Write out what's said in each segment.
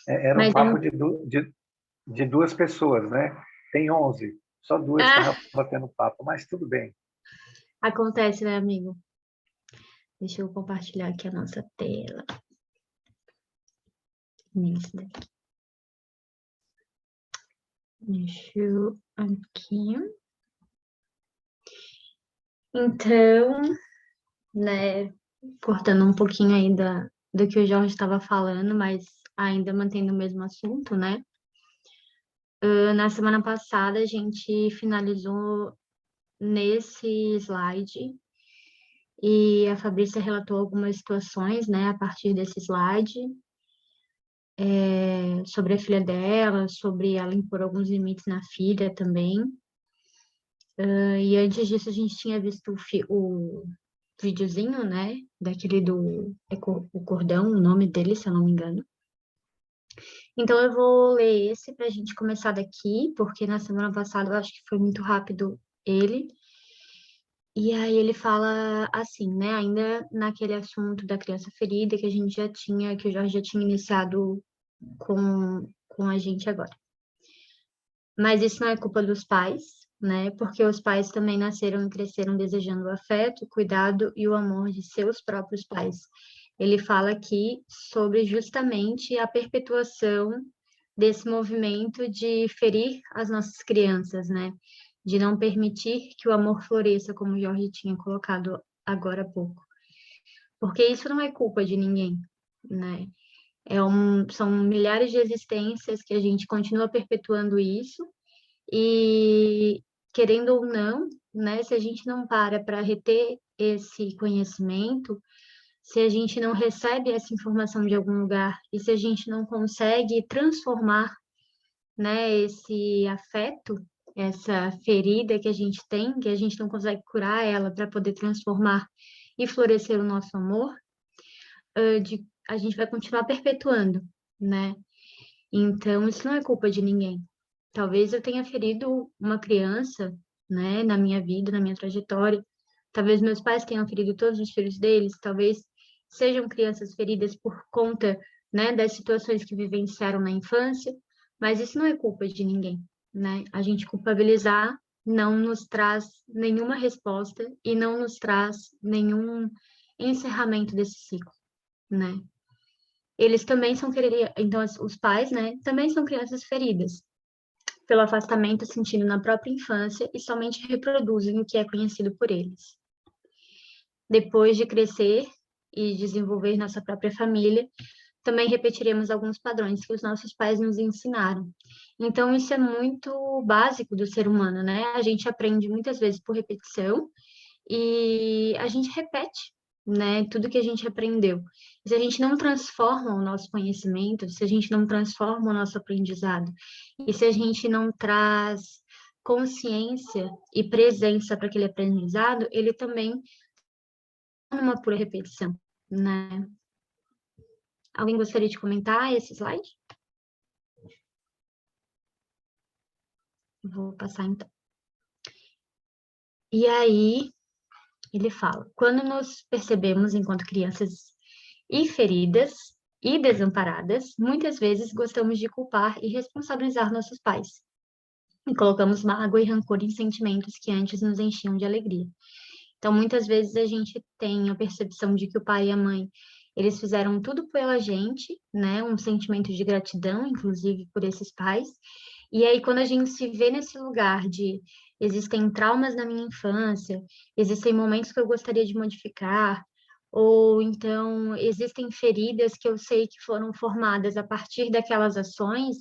Era um Mas papo de duas pessoas, né? Tem 11, só duas estavam batendo papo, mas tudo bem. acontece, né, amigo? Deixa eu compartilhar aqui a nossa tela. Isso daqui. Deixa eu aqui. Então, né, cortando um pouquinho aí do que o Jorge estava falando, mas ainda mantendo o mesmo assunto, né? Na semana passada, a gente finalizou nesse slide e a Fabrícia relatou algumas situações, né, a partir desse slide, sobre a filha dela, sobre ela impor alguns limites na filha também. E antes disso, a gente tinha visto o videozinho, né, daquele o Cordão, o nome dele, se eu não me engano. Então, eu vou ler esse para a gente começar daqui, porque na semana passada eu acho que foi muito rápido ele. E aí ele fala assim, né, ainda naquele assunto da criança ferida que a gente já tinha, que o Jorge já tinha iniciado com a gente agora. Mas isso não é culpa dos pais, né, porque os pais também nasceram e cresceram desejando o afeto, o cuidado e o amor de seus próprios pais. Ele fala aqui sobre justamente a perpetuação desse movimento de ferir as nossas crianças, né? De não permitir que o amor floresça, como o Jorge tinha colocado agora há pouco. Porque isso não é culpa de ninguém, né? São milhares de existências que a gente continua perpetuando isso e, querendo ou não, né? Se a gente não para reter esse conhecimento, se a gente não recebe essa informação de algum lugar e se a gente não consegue transformar, né, esse afeto, essa ferida que a gente tem, que a gente não consegue curar ela para poder transformar e florescer o nosso amor, a gente vai continuar perpetuando, né? Então, isso não é culpa de ninguém. Talvez eu tenha ferido uma criança, né, na minha vida, na minha trajetória. Talvez meus pais tenham ferido todos os filhos deles. Talvez sejam crianças feridas por conta, né, das situações que vivenciaram na infância. Mas isso não é culpa de ninguém, né? A gente culpabilizar não nos traz nenhuma resposta e não nos traz nenhum encerramento desse ciclo, né? Eles também são então os pais, né, também são crianças feridas pelo afastamento sentido na própria infância e somente reproduzem o que é conhecido por eles. Depois de crescer e desenvolver nossa própria família, também repetiremos alguns padrões que os nossos pais nos ensinaram. Então, isso é muito básico do ser humano, né? A gente aprende muitas vezes por repetição e a gente repete, né, tudo que a gente aprendeu. Se a gente não transforma o nosso conhecimento, se a gente não transforma o nosso aprendizado, e se a gente não traz consciência e presença para aquele aprendizado, ele também é uma pura repetição, né? Alguém gostaria de comentar esse slide? Vou passar então. E aí, ele fala: quando nos percebemos enquanto crianças e feridas e desamparadas, muitas vezes gostamos de culpar e responsabilizar nossos pais. E colocamos mágoa e rancor em sentimentos que antes nos enchiam de alegria. Então, muitas vezes a gente tem a percepção de que o pai e a mãe, eles fizeram tudo pela gente, né? Um sentimento de gratidão, inclusive, por esses pais. E aí, quando a gente se vê nesse lugar de existem traumas na minha infância, existem momentos que eu gostaria de modificar, ou então existem feridas que eu sei que foram formadas a partir daquelas ações,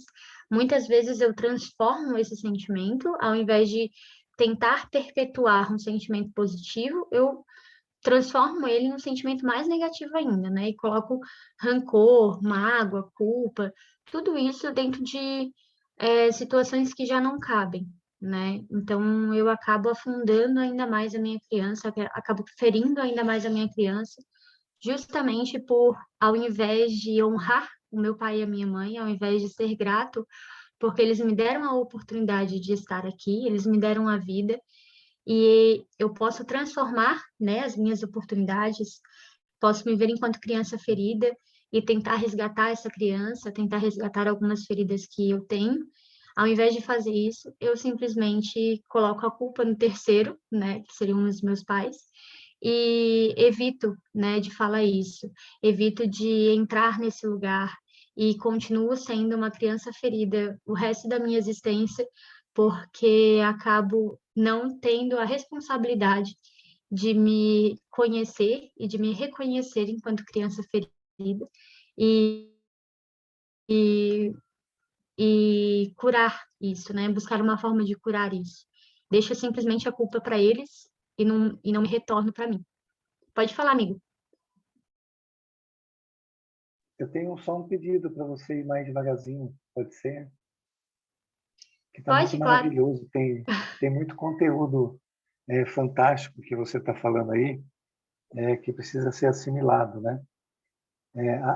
muitas vezes eu transformo esse sentimento, ao invés de tentar perpetuar um sentimento positivo, eu transformo ele em um sentimento mais negativo ainda, né? E coloco rancor, mágoa, culpa, tudo isso dentro de situações que já não cabem, né? Então, eu acabo afundando ainda mais a minha criança, acabo ferindo ainda mais a minha criança, justamente por, ao invés de honrar o meu pai e a minha mãe, ao invés de ser grato, porque eles me deram a oportunidade de estar aqui, eles me deram a vida, e eu posso transformar, né, as minhas oportunidades, posso me ver enquanto criança ferida e tentar resgatar essa criança, tentar resgatar algumas feridas que eu tenho. Ao invés de fazer isso, eu simplesmente coloco a culpa no terceiro, né, que seriam os meus pais, e evito, né, de falar isso, evito de entrar nesse lugar e continuo sendo uma criança ferida o resto da minha existência, porque acabo não tendo a responsabilidade de me conhecer e de me reconhecer enquanto criança ferida e, e, e curar isso, né? Buscar uma forma de curar isso. Deixo simplesmente a culpa para eles e não me retorno para mim. Pode falar, amigo. Eu tenho só um pedido para você ir mais devagarzinho, pode ser? Que está muito Pode, claro. maravilhoso, tem muito conteúdo fantástico que você está falando aí, que precisa ser assimilado, né?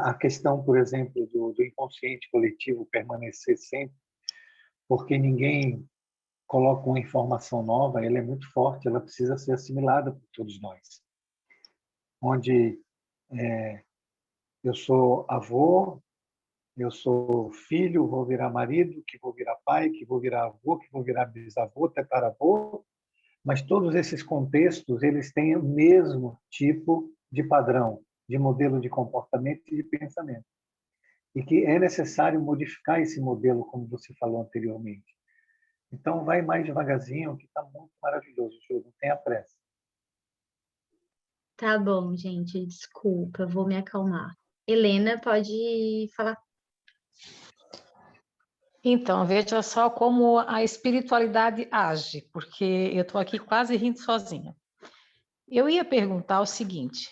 A questão, por exemplo, do inconsciente coletivo permanecer sempre, porque ninguém coloca uma informação nova, ela é muito forte, ela precisa ser assimilada por todos nós. Onde eu sou avô, eu sou filho, vou virar marido, que vou virar pai, que vou virar avô, que vou virar bisavô, tataravô, mas todos esses contextos, eles têm o mesmo tipo de padrão, de modelo de comportamento e de pensamento. E que é necessário modificar esse modelo, como você falou anteriormente. Então, vai mais devagarzinho, que está muito maravilhoso, Ju, não tenha pressa. Tá bom, gente, desculpa, vou me acalmar. Helena, pode falar. Então, veja só como a espiritualidade age, porque eu estou aqui quase rindo sozinha. Eu ia perguntar o seguinte: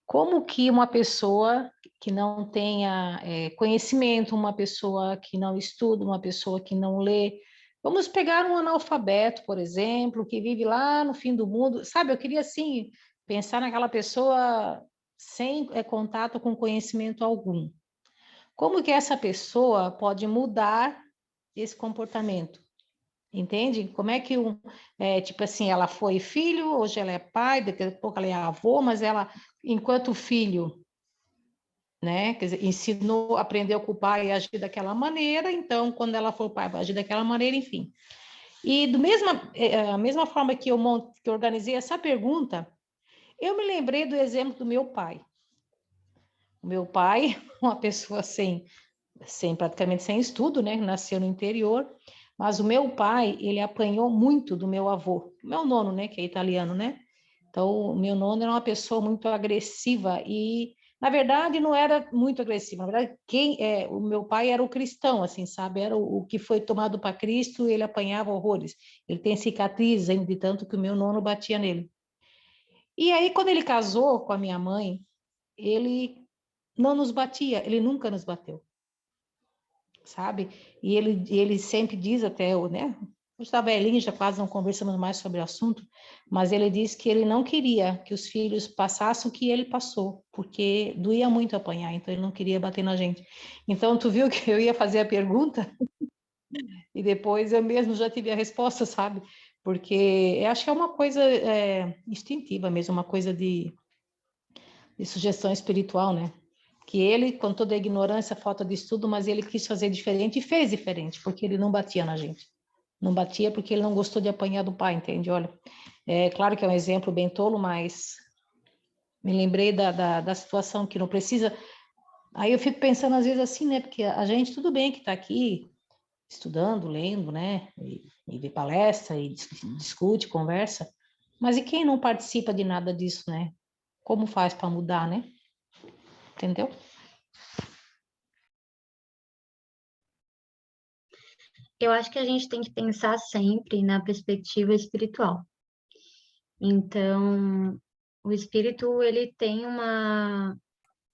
como que uma pessoa que não tenha conhecimento, uma pessoa que não estuda, uma pessoa que não lê, vamos pegar um analfabeto, por exemplo, que vive lá no fim do mundo, sabe? Eu queria, assim, pensar naquela pessoa sem contato com conhecimento algum. Como que essa pessoa pode mudar esse comportamento? Entende? Como é que tipo assim, ela foi filho, hoje ela é pai, daqui a pouco ela é avô, mas ela, enquanto filho, né, quer dizer, ensinou, aprendeu com o pai a agir daquela maneira, então quando ela for pai vai agir daquela maneira, enfim. E a mesma forma que que eu organizei essa pergunta, eu me lembrei do exemplo do meu pai. O meu pai, uma pessoa praticamente sem estudo, né, nasceu no interior, mas o meu pai, ele apanhou muito do meu avô, meu nono, né, que é italiano, né? Então, o meu nono era uma pessoa muito agressiva e, na verdade, não era muito agressiva. Na verdade, o meu pai era o cristão, assim, sabe? Era o que foi tomado para Cristo e ele apanhava horrores. Ele tem cicatrizes ainda de tanto que o meu nono batia nele. E aí, quando ele casou com a minha mãe, ele não nos batia, ele nunca nos bateu, sabe? E ele sempre diz até, né? Hoje está velhinho, já quase não conversamos mais sobre o assunto, mas ele disse que ele não queria que os filhos passassem o que ele passou, porque doía muito apanhar, então ele não queria bater na gente. Então, tu viu que eu ia fazer a pergunta e depois eu mesmo já tive a resposta, sabe? Porque eu acho que é uma coisa instintiva mesmo, uma coisa de sugestão espiritual, né? Que ele, com toda a ignorância, falta de estudo, mas ele quis fazer diferente e fez diferente, porque ele não batia na gente. Não batia porque ele não gostou de apanhar do pai, entende? Olha, é claro que é um exemplo bem tolo, mas me lembrei da situação que não precisa. Aí eu fico pensando às vezes assim, né? Porque a gente, tudo bem que está aqui estudando, lendo, né? E vê palestra, e discute, conversa, mas e quem não participa de nada disso, né? Como faz para mudar, né? Entendeu? Eu acho que a gente tem que pensar sempre na perspectiva espiritual. Então, o espírito, ele tem uma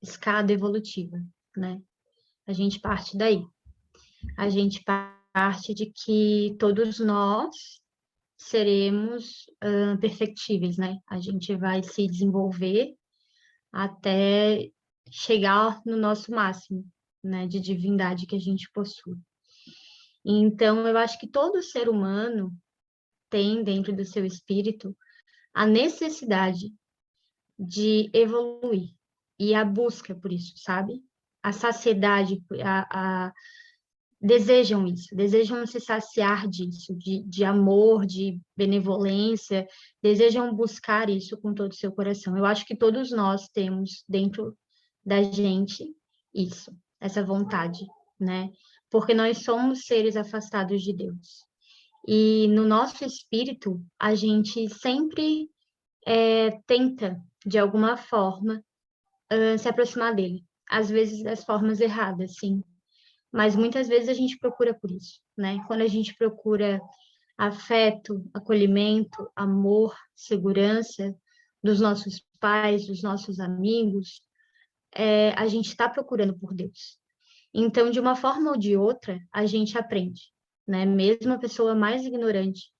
escada evolutiva, né? A gente parte daí. A gente parte de que todos nós seremos perfectíveis, né? A gente vai se desenvolver até chegar no nosso máximo, né, de divindade que a gente possui. Então, eu acho que todo ser humano tem dentro do seu espírito a necessidade de evoluir, e a busca por isso, sabe? A saciedade, desejam isso, desejam se saciar disso, de amor, de benevolência, desejam buscar isso com todo o seu coração. Eu acho que todos nós temos dentro da gente isso, essa vontade, né? Porque nós somos seres afastados de Deus. E no nosso espírito, a gente sempre tenta, de alguma forma, se aproximar dele. Às vezes das formas erradas, sim. Mas muitas vezes a gente procura por isso, né? Quando a gente procura afeto, acolhimento, amor, segurança dos nossos pais, dos nossos amigos, a gente está procurando por Deus. Então, de uma forma ou de outra, a gente aprende, né? Mesmo a pessoa mais ignorante,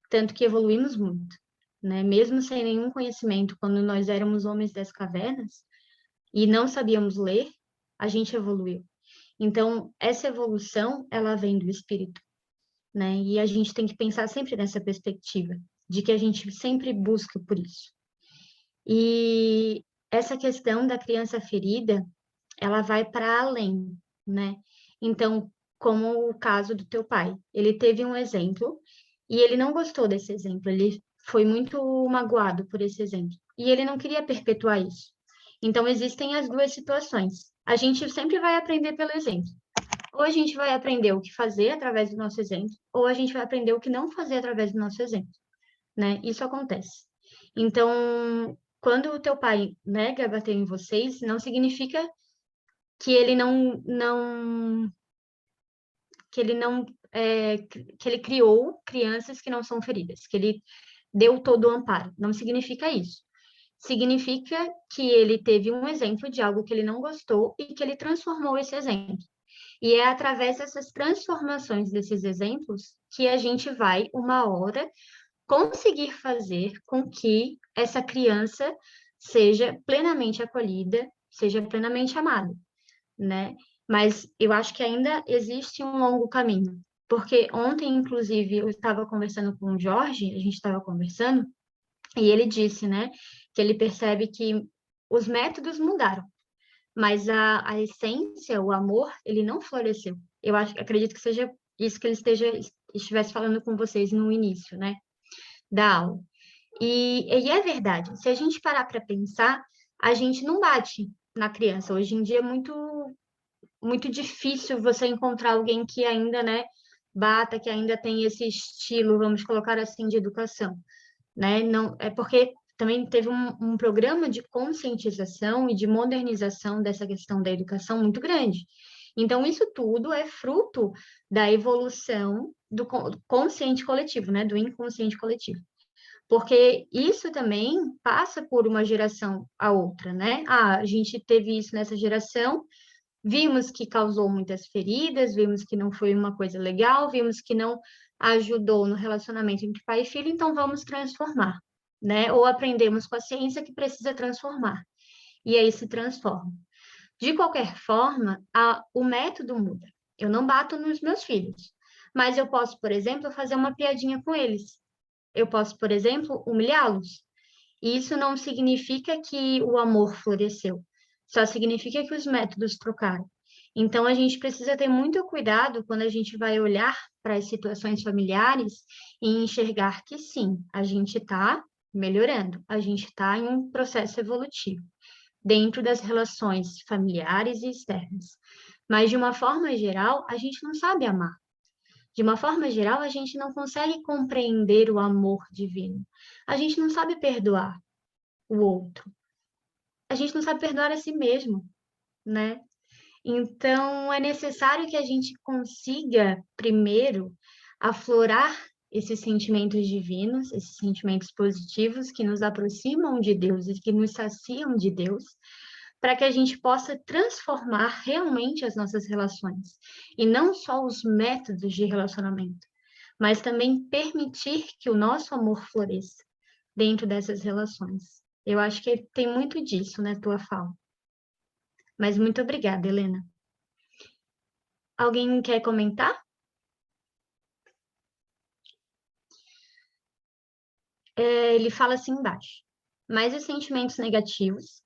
tanto que evoluímos muito, né? Mesmo sem nenhum conhecimento, quando nós éramos homens das cavernas e não sabíamos ler, a gente evoluiu. Então, essa evolução, ela vem do espírito, né? E a gente tem que pensar sempre nessa perspectiva, de que a gente sempre busca por isso. E essa questão da criança ferida, ela vai para além, né? Então, como o caso do teu pai, ele teve um exemplo e ele não gostou desse exemplo, ele foi muito magoado por esse exemplo e ele não queria perpetuar isso. Então, existem as duas situações. A gente sempre vai aprender pelo exemplo. Ou a gente vai aprender o que fazer através do nosso exemplo, ou a gente vai aprender o que não fazer através do nosso exemplo, né? Isso acontece. Então, quando o teu pai nega bater em vocês, não significa que ele que ele criou crianças que não são feridas, que ele deu todo o amparo. Não significa isso. Significa que ele teve um exemplo de algo que ele não gostou e que ele transformou esse exemplo. E é através dessas transformações desses exemplos que a gente vai, uma hora, conseguir fazer com que essa criança seja plenamente acolhida, seja plenamente amada, né? Mas eu acho que ainda existe um longo caminho. Porque ontem, inclusive, eu estava conversando com o Jorge, a gente estava conversando, e ele disse, né, que ele percebe que os métodos mudaram, mas a essência, o amor, ele não floresceu. Eu acredito que seja isso que ele estivesse falando com vocês no início, né, da aula. E é verdade. Se a gente parar para pensar, a gente não bate na criança. Hoje em dia é muito difícil você encontrar alguém que ainda, né, bata, que ainda tem esse estilo, vamos colocar assim, de educação, né? Não, é porque também teve um programa de conscientização e de modernização dessa questão da educação muito grande. Então, isso tudo é fruto da evolução do consciente coletivo, né? Do inconsciente coletivo. Porque isso também passa por uma geração a outra, né? Ah, a gente teve isso nessa geração, vimos que causou muitas feridas, vimos que não foi uma coisa legal, vimos que não ajudou no relacionamento entre pai e filho, então vamos transformar, né? Ou aprendemos com a ciência que precisa transformar. E aí se transforma. De qualquer forma, o método muda. Eu não bato nos meus filhos, mas eu posso, por exemplo, fazer uma piadinha com eles. Eu posso, por exemplo, humilhá-los. E isso não significa que o amor floresceu, só significa que os métodos trocaram. Então, a gente precisa ter muito cuidado quando a gente vai olhar para as situações familiares e enxergar que sim, a gente está melhorando, a gente está em um processo evolutivo dentro das relações familiares e externas. Mas, de uma forma geral, a gente não sabe amar. De uma forma geral, a gente não consegue compreender o amor divino. A gente não sabe perdoar o outro. A gente não sabe perdoar a si mesmo, né? Então, é necessário que a gente consiga, primeiro, aflorar esses sentimentos divinos, esses sentimentos positivos que nos aproximam de Deus e que nos saciam de Deus, para que a gente possa transformar realmente as nossas relações. E não só os métodos de relacionamento, mas também permitir que o nosso amor floresça dentro dessas relações. Eu acho que tem muito disso na tua fala. Mas muito obrigada, Helena. Alguém quer comentar? Ele fala assim embaixo. Mas os sentimentos negativos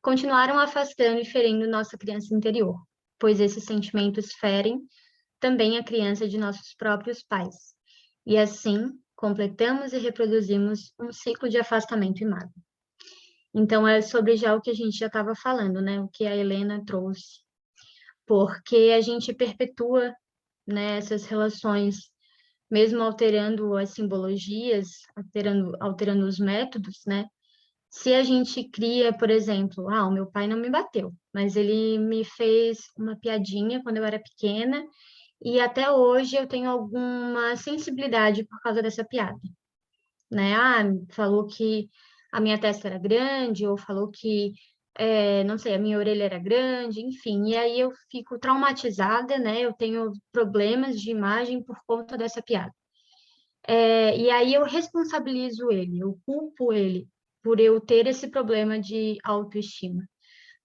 continuaram afastando e ferindo nossa criança interior, pois esses sentimentos ferem também a criança de nossos próprios pais. E assim, completamos e reproduzimos um ciclo de afastamento e mágoa. Então, é sobre já o que a gente já estava falando, né? O que a Helena trouxe. Porque a gente perpetua, né, essas relações, mesmo alterando as simbologias, alterando os métodos, né? Se a gente cria, por exemplo, o meu pai não me bateu, mas ele me fez uma piadinha quando eu era pequena e até hoje eu tenho alguma sensibilidade por causa dessa piada, né? Falou que a minha testa era grande, ou falou que, não sei, a minha orelha era grande, enfim. E aí eu fico traumatizada, né? Eu tenho problemas de imagem por conta dessa piada. E aí eu responsabilizo ele, eu culpo ele por eu ter esse problema de autoestima.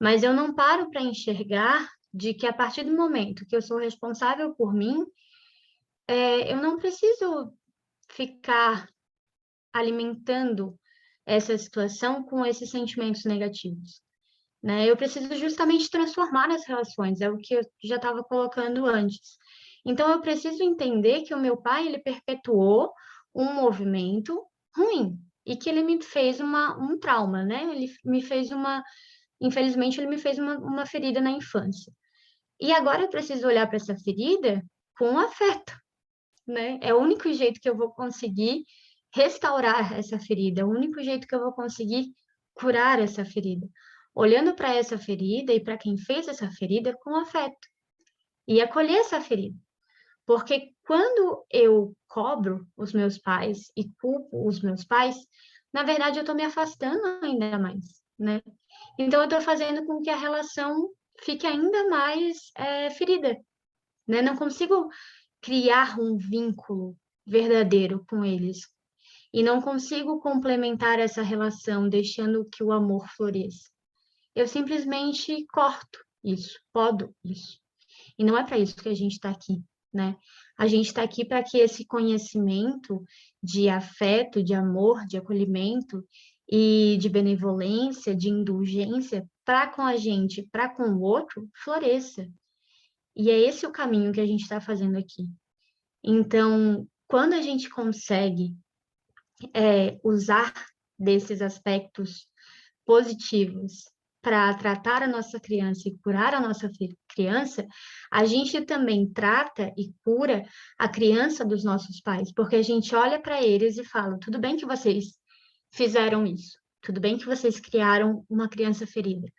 Mas eu não paro para enxergar de que a partir do momento que eu sou responsável por mim, eu não preciso ficar alimentando essa situação com esses sentimentos negativos, né? Eu preciso justamente transformar as relações, é o que eu já estava colocando antes. Então, eu preciso entender que o meu pai, ele perpetuou um movimento ruim e que ele me fez um trauma, né? Infelizmente, ele me fez uma ferida na infância. E agora eu preciso olhar para essa ferida com afeto, né? É o único jeito que eu vou conseguir restaurar essa ferida, é o único jeito que eu vou conseguir curar essa ferida. Olhando para essa ferida e para quem fez essa ferida com afeto e acolher essa ferida. Porque quando eu cobro os meus pais e culpo os meus pais, na verdade eu estou me afastando ainda mais, né? Então eu estou fazendo com que a relação fique ainda mais ferida, né? Não consigo criar um vínculo verdadeiro com eles. E não consigo complementar essa relação deixando que o amor floresça. Eu simplesmente corto isso, podo isso. E não é para isso que a gente está aqui, né? A gente está aqui para que esse conhecimento de afeto, de amor, de acolhimento e de benevolência, de indulgência para com a gente, para com o outro, floresça. E é esse o caminho que a gente está fazendo aqui. Então, quando a gente consegue usar desses aspectos positivos para tratar a nossa criança e curar a nossa criança, a gente também trata e cura a criança dos nossos pais, porque a gente olha para eles e fala: tudo bem que vocês fizeram isso, tudo bem que vocês criaram uma criança ferida,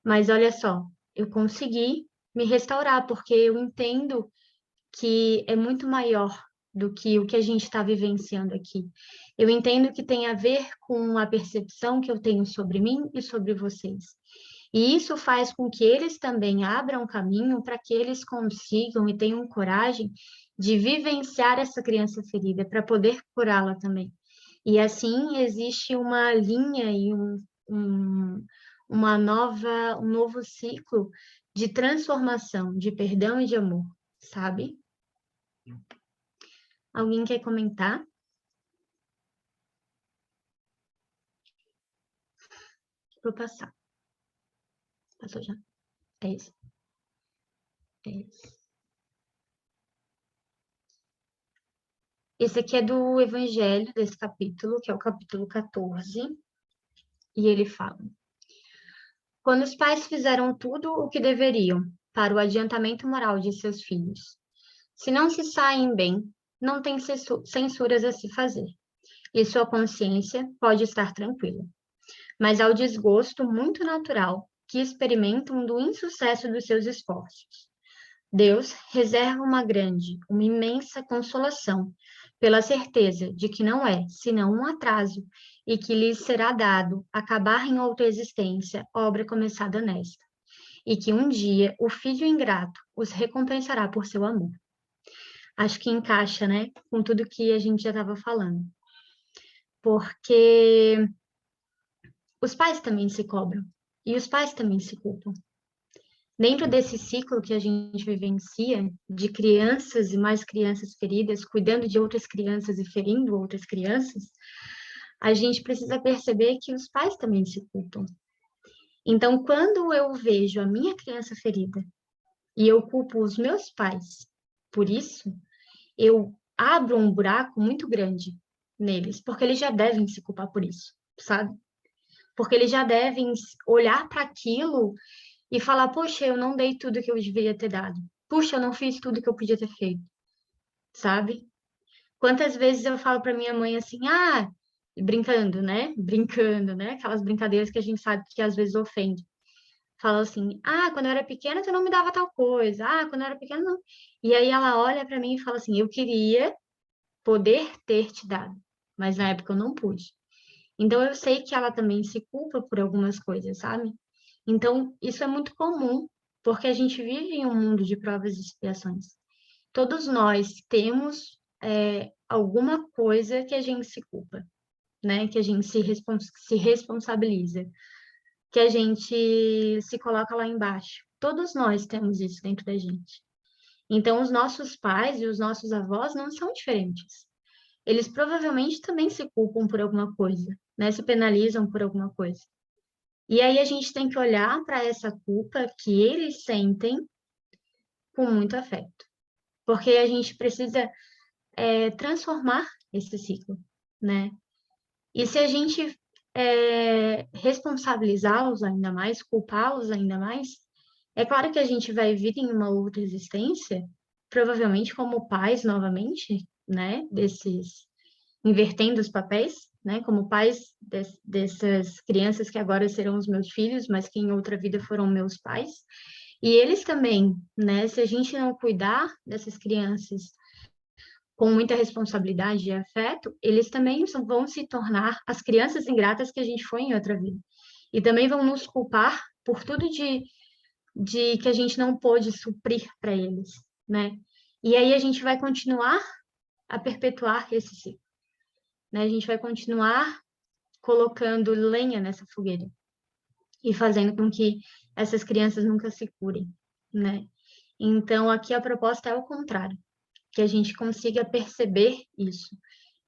mas olha só, eu consegui me restaurar, porque eu entendo que é muito maior do que o que a gente está vivenciando aqui. Eu entendo que tem a ver com a percepção que eu tenho sobre mim e sobre vocês. E isso faz com que eles também abram caminho para que eles consigam e tenham coragem de vivenciar essa criança ferida, para poder curá-la também. E assim existe uma linha e um novo ciclo de transformação, de perdão e de amor, sabe? Alguém quer comentar? Vou passar. Passou já. É isso. É isso. Esse aqui é do Evangelho, desse capítulo, que é o capítulo 14. E ele fala: quando os pais fizeram tudo o que deveriam para o adiantamento moral de seus filhos, se não se saem bem, não tem censuras a se fazer, e sua consciência pode estar tranquila. Mas há o desgosto muito natural que experimentam do insucesso dos seus esforços. Deus reserva uma imensa consolação pela certeza de que não é senão um atraso e que lhes será dado acabar em outra existência obra começada nesta, e que um dia o filho ingrato os recompensará por seu amor. Acho que encaixa, né, com tudo que a gente já estava falando. Porque os pais também se cobram e os pais também se culpam. Dentro desse ciclo que a gente vivencia, de crianças e mais crianças feridas, cuidando de outras crianças e ferindo outras crianças, a gente precisa perceber que os pais também se culpam. Então, quando eu vejo a minha criança ferida e eu culpo os meus pais por isso, eu abro um buraco muito grande neles, porque eles já devem se culpar por isso, sabe? Porque eles já devem olhar para aquilo e falar: poxa, eu não dei tudo que eu deveria ter dado. Puxa, eu não fiz tudo que eu podia ter feito, sabe? Quantas vezes eu falo para minha mãe assim: ah, brincando, né? Brincando, né? Aquelas brincadeiras que a gente sabe que às vezes ofende. Fala assim: ah, quando eu era pequena tu não me dava tal coisa. Ah, quando eu era pequena não. E aí ela olha para mim e fala assim: eu queria poder ter te dado, mas na época eu não pude. Então eu sei que ela também se culpa por algumas coisas, sabe? Então isso é muito comum, porque a gente vive em um mundo de provas e expiações. Todos nós temos alguma coisa que a gente se culpa, né? Que a gente se responsabiliza, que a gente se coloca lá embaixo. Todos nós temos isso dentro da gente. Então, os nossos pais e os nossos avós não são diferentes. Eles provavelmente também se culpam por alguma coisa, né? Se penalizam por alguma coisa. E aí a gente tem que olhar para essa culpa que eles sentem com muito afeto. Porque a gente precisa transformar esse ciclo, né? E se a gente responsabilizá-los ainda mais, culpá-los ainda mais, é claro que a gente vai vir em uma outra existência, provavelmente como pais novamente, né? Invertendo os papéis, né? Como pais dessas crianças que agora serão os meus filhos, mas que em outra vida foram meus pais. E eles também, né? Se a gente não cuidar dessas crianças com muita responsabilidade e afeto, eles também vão se tornar as crianças ingratas que a gente foi em outra vida. E também vão nos culpar por tudo de que a gente não pôde suprir para eles, né? E aí a gente vai continuar a perpetuar esse ciclo, né? A gente vai continuar colocando lenha nessa fogueira e fazendo com que essas crianças nunca se curem, né? Então, aqui a proposta é o contrário, que a gente consiga perceber isso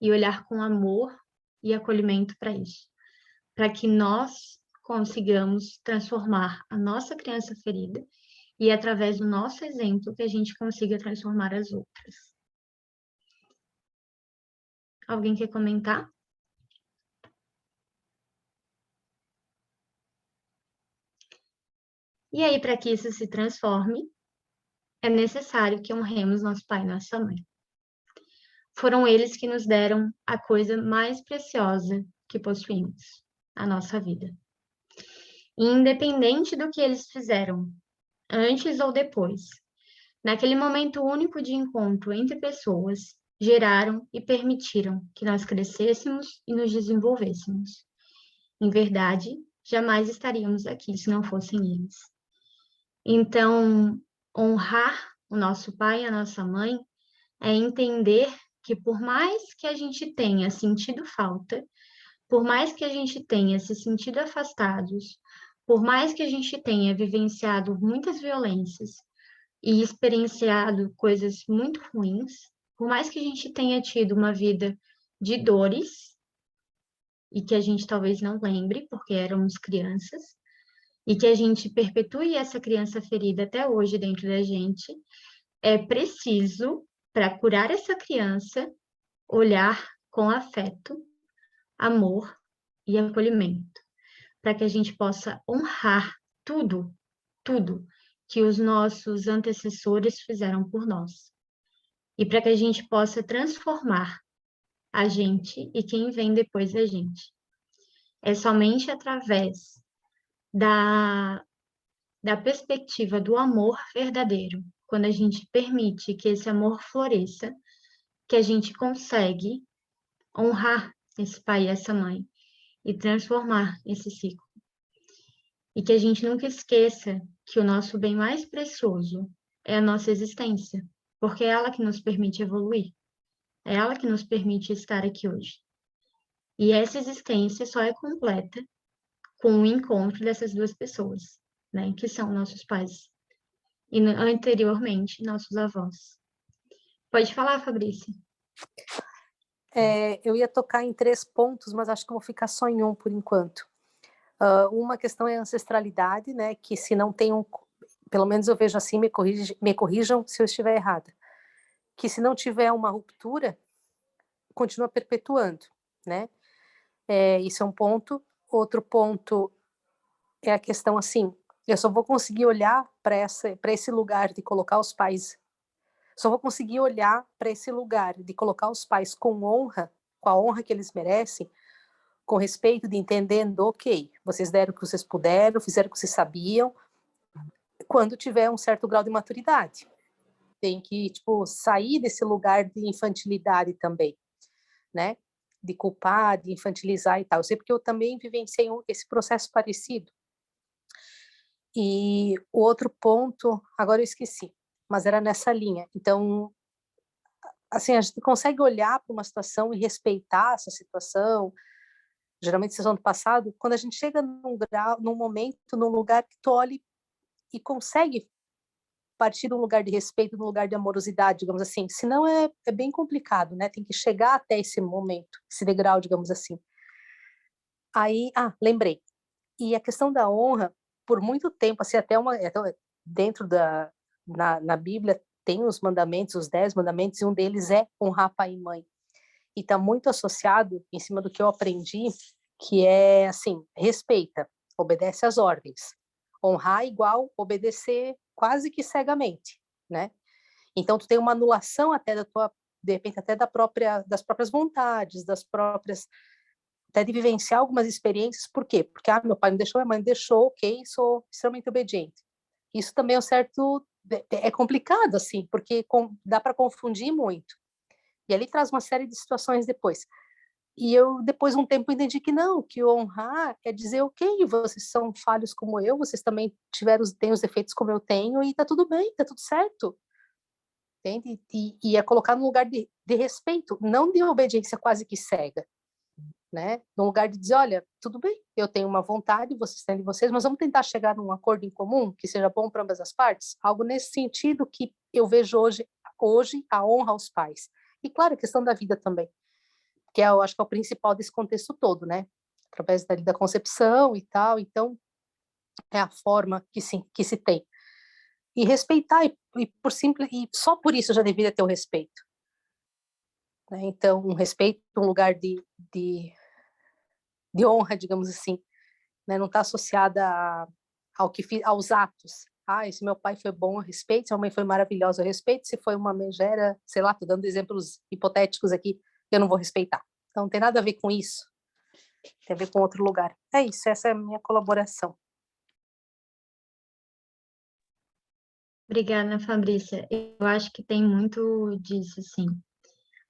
e olhar com amor e acolhimento para isso, para que nós consigamos transformar a nossa criança ferida e, através do nosso exemplo, que a gente consiga transformar as outras. Alguém quer comentar? E aí, para que isso se transforme, é necessário que honremos nosso pai e nossa mãe. Foram eles que nos deram a coisa mais preciosa que possuímos, a nossa vida. E independente do que eles fizeram, antes ou depois, naquele momento único de encontro entre pessoas, geraram e permitiram que nós crescêssemos e nos desenvolvêssemos. Em verdade, jamais estaríamos aqui se não fossem eles. Então, honrar o nosso pai e a nossa mãe é entender que por mais que a gente tenha sentido falta, por mais que a gente tenha se sentido afastados, por mais que a gente tenha vivenciado muitas violências e experienciado coisas muito ruins, por mais que a gente tenha tido uma vida de dores e que a gente talvez não lembre, porque éramos crianças, e que a gente perpetue essa criança ferida até hoje dentro da gente, é preciso, para curar essa criança, olhar com afeto, amor e acolhimento, para que a gente possa honrar tudo, tudo que os nossos antecessores fizeram por nós. E para que a gente possa transformar a gente e quem vem depois da gente. É somente através da perspectiva do amor verdadeiro, quando a gente permite que esse amor floresça, que a gente consegue honrar esse pai e essa mãe e transformar esse ciclo. E que a gente nunca esqueça que o nosso bem mais precioso é a nossa existência, porque é ela que nos permite evoluir, é ela que nos permite estar aqui hoje. E essa existência só é completa com o encontro dessas duas pessoas, né, que são nossos pais e anteriormente nossos avós. Pode falar, Fabrícia. Eu ia tocar em 3 pontos, mas acho que eu vou ficar só em um por enquanto. Uma questão é a ancestralidade, né? Que se não tem pelo menos eu vejo assim, me corrijam se eu estiver errada, que se não tiver uma ruptura, continua perpetuando, né? Isso é um ponto. Outro ponto é a questão assim, eu só vou conseguir olhar para esse lugar de colocar os pais, só vou conseguir olhar para esse lugar de colocar os pais com honra, com a honra que eles merecem, com respeito, de entendendo, ok, vocês deram o que vocês puderam, fizeram o que vocês sabiam, quando tiver um certo grau de maturidade. Tem que, tipo, sair desse lugar de infantilidade também, né? De culpar, de infantilizar e tal. Eu sei porque eu também vivenciei esse processo parecido. E o outro ponto, agora eu esqueci, mas era nessa linha. Então, assim, a gente consegue olhar para uma situação e respeitar essa situação. Geralmente, situação do passado, quando a gente chega num grau, num momento, num lugar que tu olhe e consegue partir de um lugar de respeito, de um lugar de amorosidade, digamos assim. Senão é bem complicado, né? Tem que chegar até esse momento, esse degrau, digamos assim. Aí, lembrei. E a questão da honra, por muito tempo, assim, até dentro na Bíblia tem os mandamentos, os 10 mandamentos, e um deles é honrar pai e mãe. E está muito associado, em cima do que eu aprendi, que é, assim, respeita, obedece às ordens. Honrar igual obedecer quase que cegamente, né? Então, tu tem uma anulação até de repente, até das próprias vontades, até de vivenciar algumas experiências. Por quê? Porque, meu pai não deixou, minha mãe não deixou, ok, sou extremamente obediente. Isso também é complicado, assim, porque dá para confundir muito. E ali traz uma série de situações depois. E eu, depois de um tempo, entendi que não, que honrar é dizer, ok, vocês são falhos como eu, vocês também têm os defeitos como eu tenho, e tá tudo bem, tá tudo certo. Entende? E é colocar num lugar de respeito, não de obediência quase que cega, né? Num lugar de dizer, olha, tudo bem, eu tenho uma vontade, vocês têm de vocês, mas vamos tentar chegar num acordo em comum que seja bom para ambas as partes? Algo nesse sentido que eu vejo hoje a honra aos pais. E, claro, a questão da vida também, que eu acho que é o principal desse contexto todo, né? Através da concepção e tal, então é a forma que se tem. E respeitar, e só por isso já deveria ter o respeito. Né? Então, um respeito, um lugar de honra, digamos assim, né? Não está associada aos atos. Se meu pai foi bom, eu respeito, se minha mãe foi maravilhosa, eu respeito, se foi uma megera, sei lá, estou dando exemplos hipotéticos aqui, eu não vou respeitar. Então, não tem nada a ver com isso. Tem a ver com outro lugar. É isso, essa é a minha colaboração. Obrigada, Fabrícia. Eu acho que tem muito disso, sim.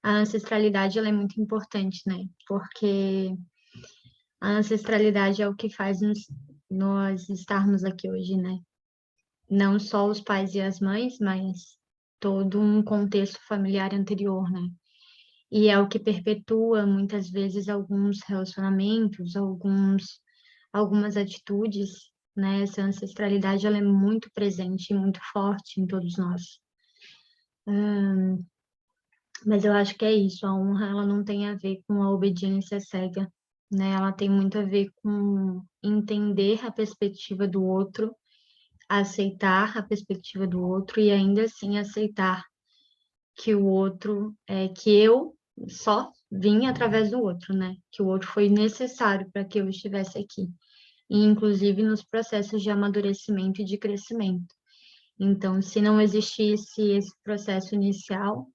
A ancestralidade, ela é muito importante, né? Porque a ancestralidade é o que faz nós estarmos aqui hoje, né? Não só os pais e as mães, mas todo um contexto familiar anterior, né? E é o que perpetua, muitas vezes, alguns relacionamentos, algumas atitudes, né? Essa ancestralidade, ela é muito presente e muito forte em todos nós. Mas eu acho que é isso, a honra, ela não tem a ver com a obediência cega, né? Ela tem muito a ver com entender a perspectiva do outro, aceitar a perspectiva do outro e ainda assim aceitar que o outro, que eu só vim através do outro, né? Que o outro foi necessário para que eu estivesse aqui. E inclusive nos processos de amadurecimento e de crescimento. Então, se não existisse esse processo inicial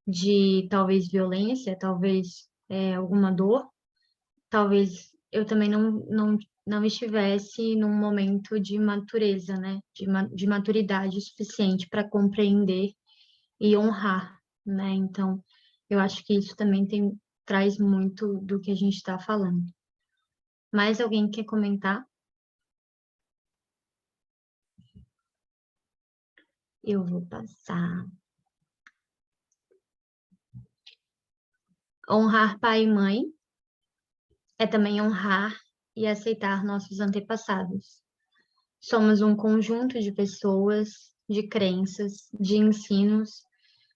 de talvez violência, talvez alguma dor, talvez eu também não estivesse num momento de matureza, né? De maturidade suficiente para compreender e honrar, né? Então, eu acho que isso também traz muito do que a gente está falando. Mais alguém quer comentar? Eu vou passar. Honrar pai e mãe é também honrar e aceitar nossos antepassados. Somos um conjunto de pessoas, de crenças, de ensinos,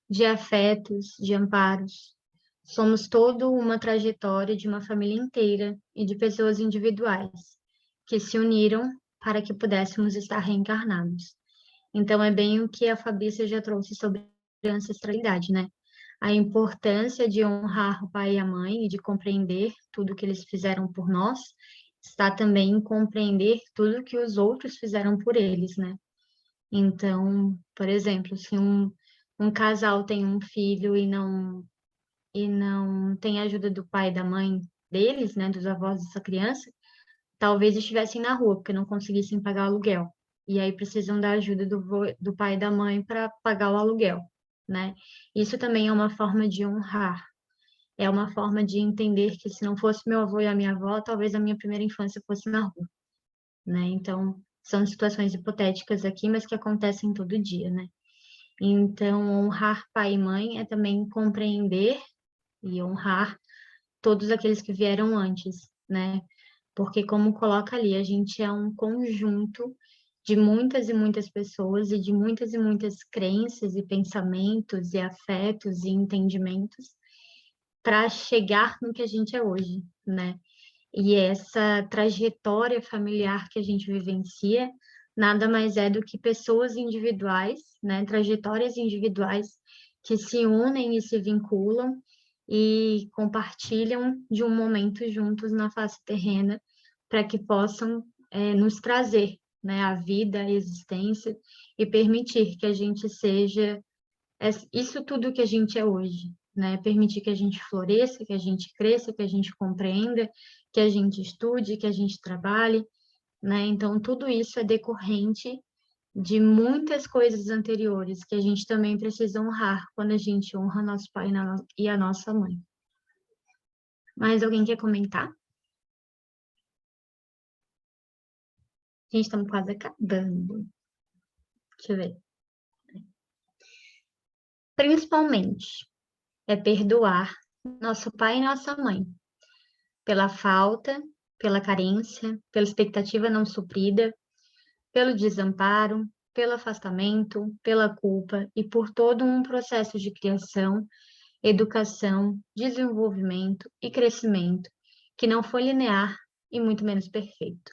de afetos, de amparos. Somos toda uma trajetória de uma família inteira e de pessoas individuais, que se uniram para que pudéssemos estar reencarnados. Então, é bem o que a Fabrícia já trouxe sobre a ancestralidade, né? A importância de honrar o pai e a mãe e de compreender tudo que eles fizeram por nós, está também em compreender tudo que os outros fizeram por eles, né? Então, por exemplo, se um casal tem um filho e não tem a ajuda do pai e da mãe deles, né, dos avós dessa criança, talvez estivessem na rua, porque não conseguissem pagar o aluguel. E aí precisam da ajuda do pai e da mãe para pagar o aluguel, né? Isso também é uma forma de honrar. É uma forma de entender que se não fosse meu avô e a minha avó, talvez a minha primeira infância fosse na rua, né? Então, são situações hipotéticas aqui, mas que acontecem todo dia, né? Então, honrar pai e mãe é também compreender e honrar todos aqueles que vieram antes, né? Porque, como coloca ali, a gente é um conjunto de muitas e muitas pessoas e de muitas e muitas crenças e pensamentos e afetos e entendimentos para chegar no que a gente é hoje, né? E essa trajetória familiar que a gente vivencia nada mais é do que pessoas individuais, né? Trajetórias individuais que se unem e se vinculam e compartilham de um momento juntos na face terrena para que possam nos trazer, né, a vida, a existência e permitir que a gente seja isso tudo que a gente é hoje, né? Permitir que a gente floresça, que a gente cresça, que a gente compreenda, que a gente estude, que a gente trabalhe, né? Então, tudo isso é decorrente de muitas coisas anteriores que a gente também precisa honrar quando a gente honra nosso pai e a nossa mãe. Mais alguém quer comentar? Gente, estamos quase acabando. Deixa eu ver. Principalmente, é perdoar nosso pai e nossa mãe pela falta, pela carência, pela expectativa não suprida, pelo desamparo, pelo afastamento, pela culpa e por todo um processo de criação, educação, desenvolvimento e crescimento que não foi linear e muito menos perfeito.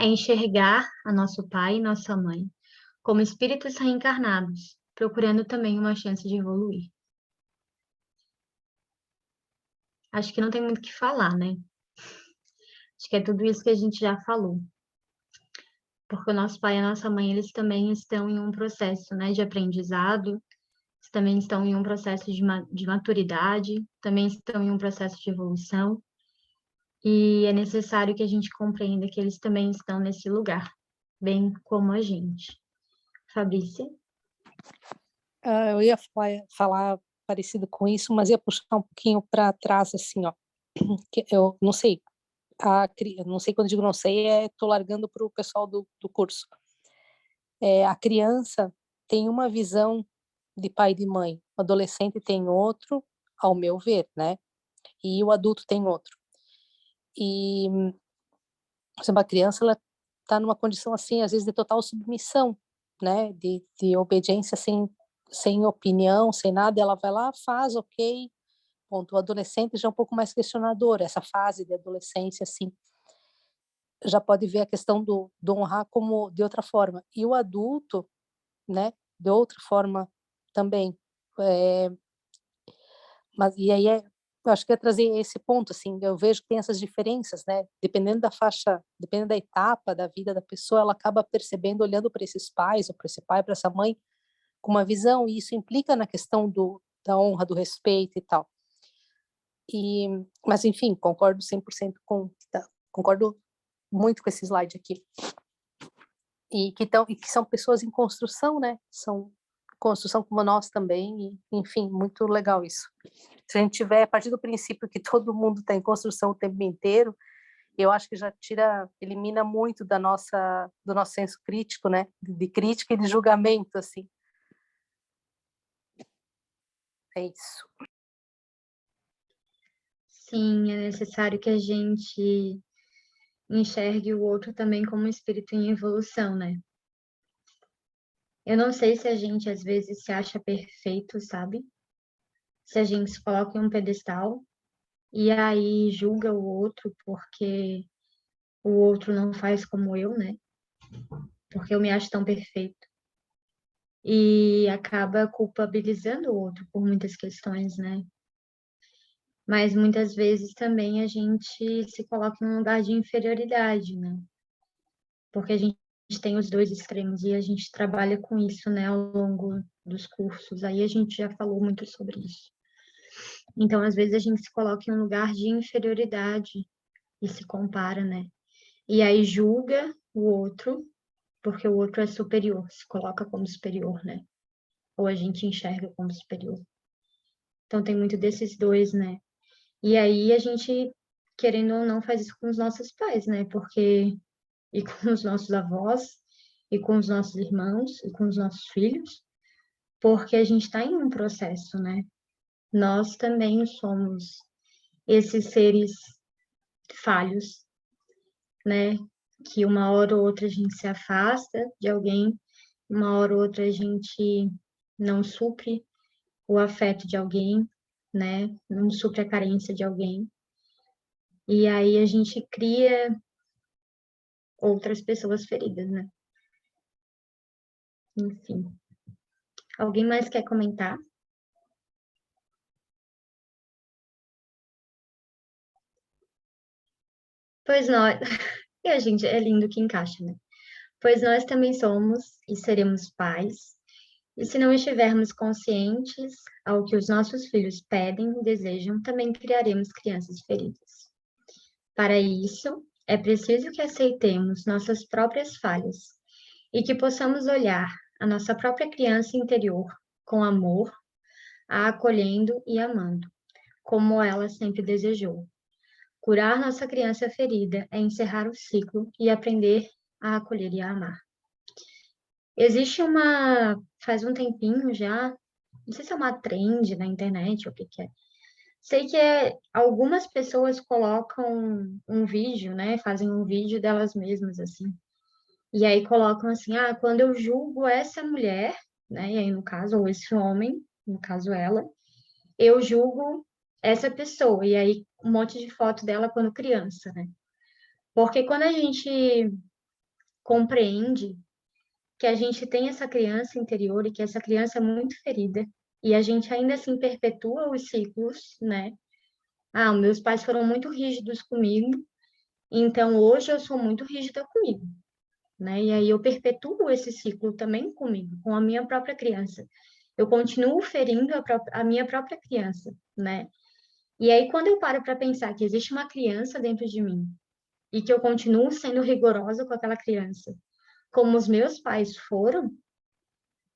É enxergar a nosso pai e nossa mãe como espíritos reencarnados, procurando também uma chance de evoluir. Acho que não tem muito o que falar, né? Acho que é tudo isso que a gente já falou. Porque o nosso pai e a nossa mãe, eles também estão em um processo, né, de aprendizado, eles também estão em um processo de maturidade, também estão em um processo de evolução, e é necessário que a gente compreenda que eles também estão nesse lugar, bem como a gente. Fabrícia? Eu ia falar parecido com isso, mas ia puxar um pouquinho para trás, assim, ó. Que eu não sei, não sei, quando eu digo não sei, estou largando para o pessoal do curso. A criança tem uma visão de pai e de mãe, o adolescente tem outro, ao meu ver, né? E o adulto tem outro. E, por exemplo, a criança, ela está numa condição, assim, às vezes de total submissão, né? De obediência sem opinião, sem nada, ela vai lá, faz, ok, ponto. O adolescente já é um pouco mais questionador, essa fase de adolescência, assim, já pode ver a questão do honrar como de outra forma. E o adulto, né, de outra forma também. Mas, e aí, eu acho que é trazer esse ponto, assim, eu vejo que tem essas diferenças, né, dependendo da faixa, dependendo da etapa da vida da pessoa, ela acaba percebendo, olhando para esses pais, ou para esse pai, para essa mãe, com uma visão, e isso implica na questão da honra, do respeito e tal. Mas, enfim, concordo 100% concordo muito com esse slide aqui. E que são pessoas em construção, né? São construção como nós também, e, enfim, muito legal isso. Se a gente tiver, a partir do princípio que todo mundo está em construção o tempo inteiro, eu acho que já elimina muito do nosso senso crítico, né? De crítica e de julgamento, assim. É isso. Sim, é necessário que a gente enxergue o outro também como um espírito em evolução, né? Eu não sei se a gente às vezes se acha perfeito, sabe? Se a gente se coloca em um pedestal e aí julga o outro porque o outro não faz como eu, né? Porque eu me acho tão perfeito. E acaba culpabilizando o outro por muitas questões, né? Mas muitas vezes também a gente se coloca em um lugar de inferioridade, né? Porque a gente tem os dois extremos e a gente trabalha com isso, né, ao longo dos cursos. Aí a gente já falou muito sobre isso. Então, às vezes a gente se coloca em um lugar de inferioridade e se compara, né? E aí julga o outro, porque o outro é superior, se coloca como superior, né? Ou a gente enxerga como superior. Então tem muito desses dois, né? E aí a gente, querendo ou não, faz isso com os nossos pais, né? Porque e com os nossos avós, e com os nossos irmãos, e com os nossos filhos, porque a gente está em um processo, né? Nós também somos esses seres falhos, né? Que uma hora ou outra a gente se afasta de alguém, uma hora ou outra a gente não supre o afeto de alguém, né? Não supre a carência de alguém. E aí a gente cria outras pessoas feridas, né? Enfim. Alguém mais quer comentar? Pois nós. E a gente é lindo que encaixa, né? Pois nós também somos e seremos pais, e se não estivermos conscientes ao que os nossos filhos pedem e desejam, também criaremos crianças feridas. Para isso, é preciso que aceitemos nossas próprias falhas e que possamos olhar a nossa própria criança interior com amor, a acolhendo e amando, como ela sempre desejou. Curar nossa criança ferida é encerrar o ciclo e aprender a acolher e a amar. Existe faz um tempinho já, não sei se é uma trend na internet ou o que que é. Sei que algumas pessoas colocam um vídeo, né? Fazem um vídeo delas mesmas, assim. E aí colocam assim, quando eu julgo essa mulher, né? E aí, no caso, ou esse homem, no caso ela, eu julgo essa pessoa. E aí, um monte de foto dela quando criança, né? Porque quando a gente compreende que a gente tem essa criança interior e que essa criança é muito ferida, e a gente ainda assim perpetua os ciclos, né? Meus pais foram muito rígidos comigo, então hoje eu sou muito rígida comigo, né? E aí eu perpetuo esse ciclo também comigo, com a minha própria criança. Eu continuo ferindo a minha própria criança, né? E aí quando eu paro para pensar que existe uma criança dentro de mim e que eu continuo sendo rigorosa com aquela criança, como os meus pais foram,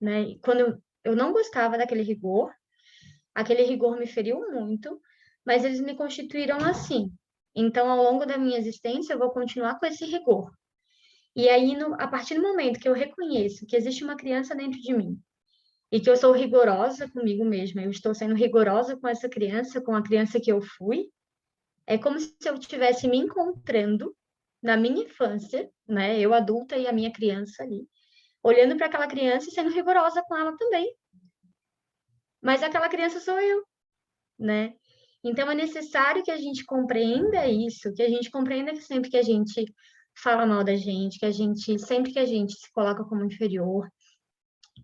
né? E quando eu não gostava daquele rigor, aquele rigor me feriu muito, mas eles me constituíram assim. Então, ao longo da minha existência, eu vou continuar com esse rigor. E aí, a partir do momento que eu reconheço que existe uma criança dentro de mim e que eu sou rigorosa comigo mesma, eu estou sendo rigorosa com essa criança, com a criança que eu fui, é como se eu estivesse me encontrando na minha infância, né? Eu adulta e a minha criança ali, olhando para aquela criança e sendo rigorosa com ela também. Mas aquela criança sou eu, né? Então é necessário que a gente compreenda isso, que a gente compreenda que sempre que a gente fala mal da gente, sempre que a gente se coloca como inferior,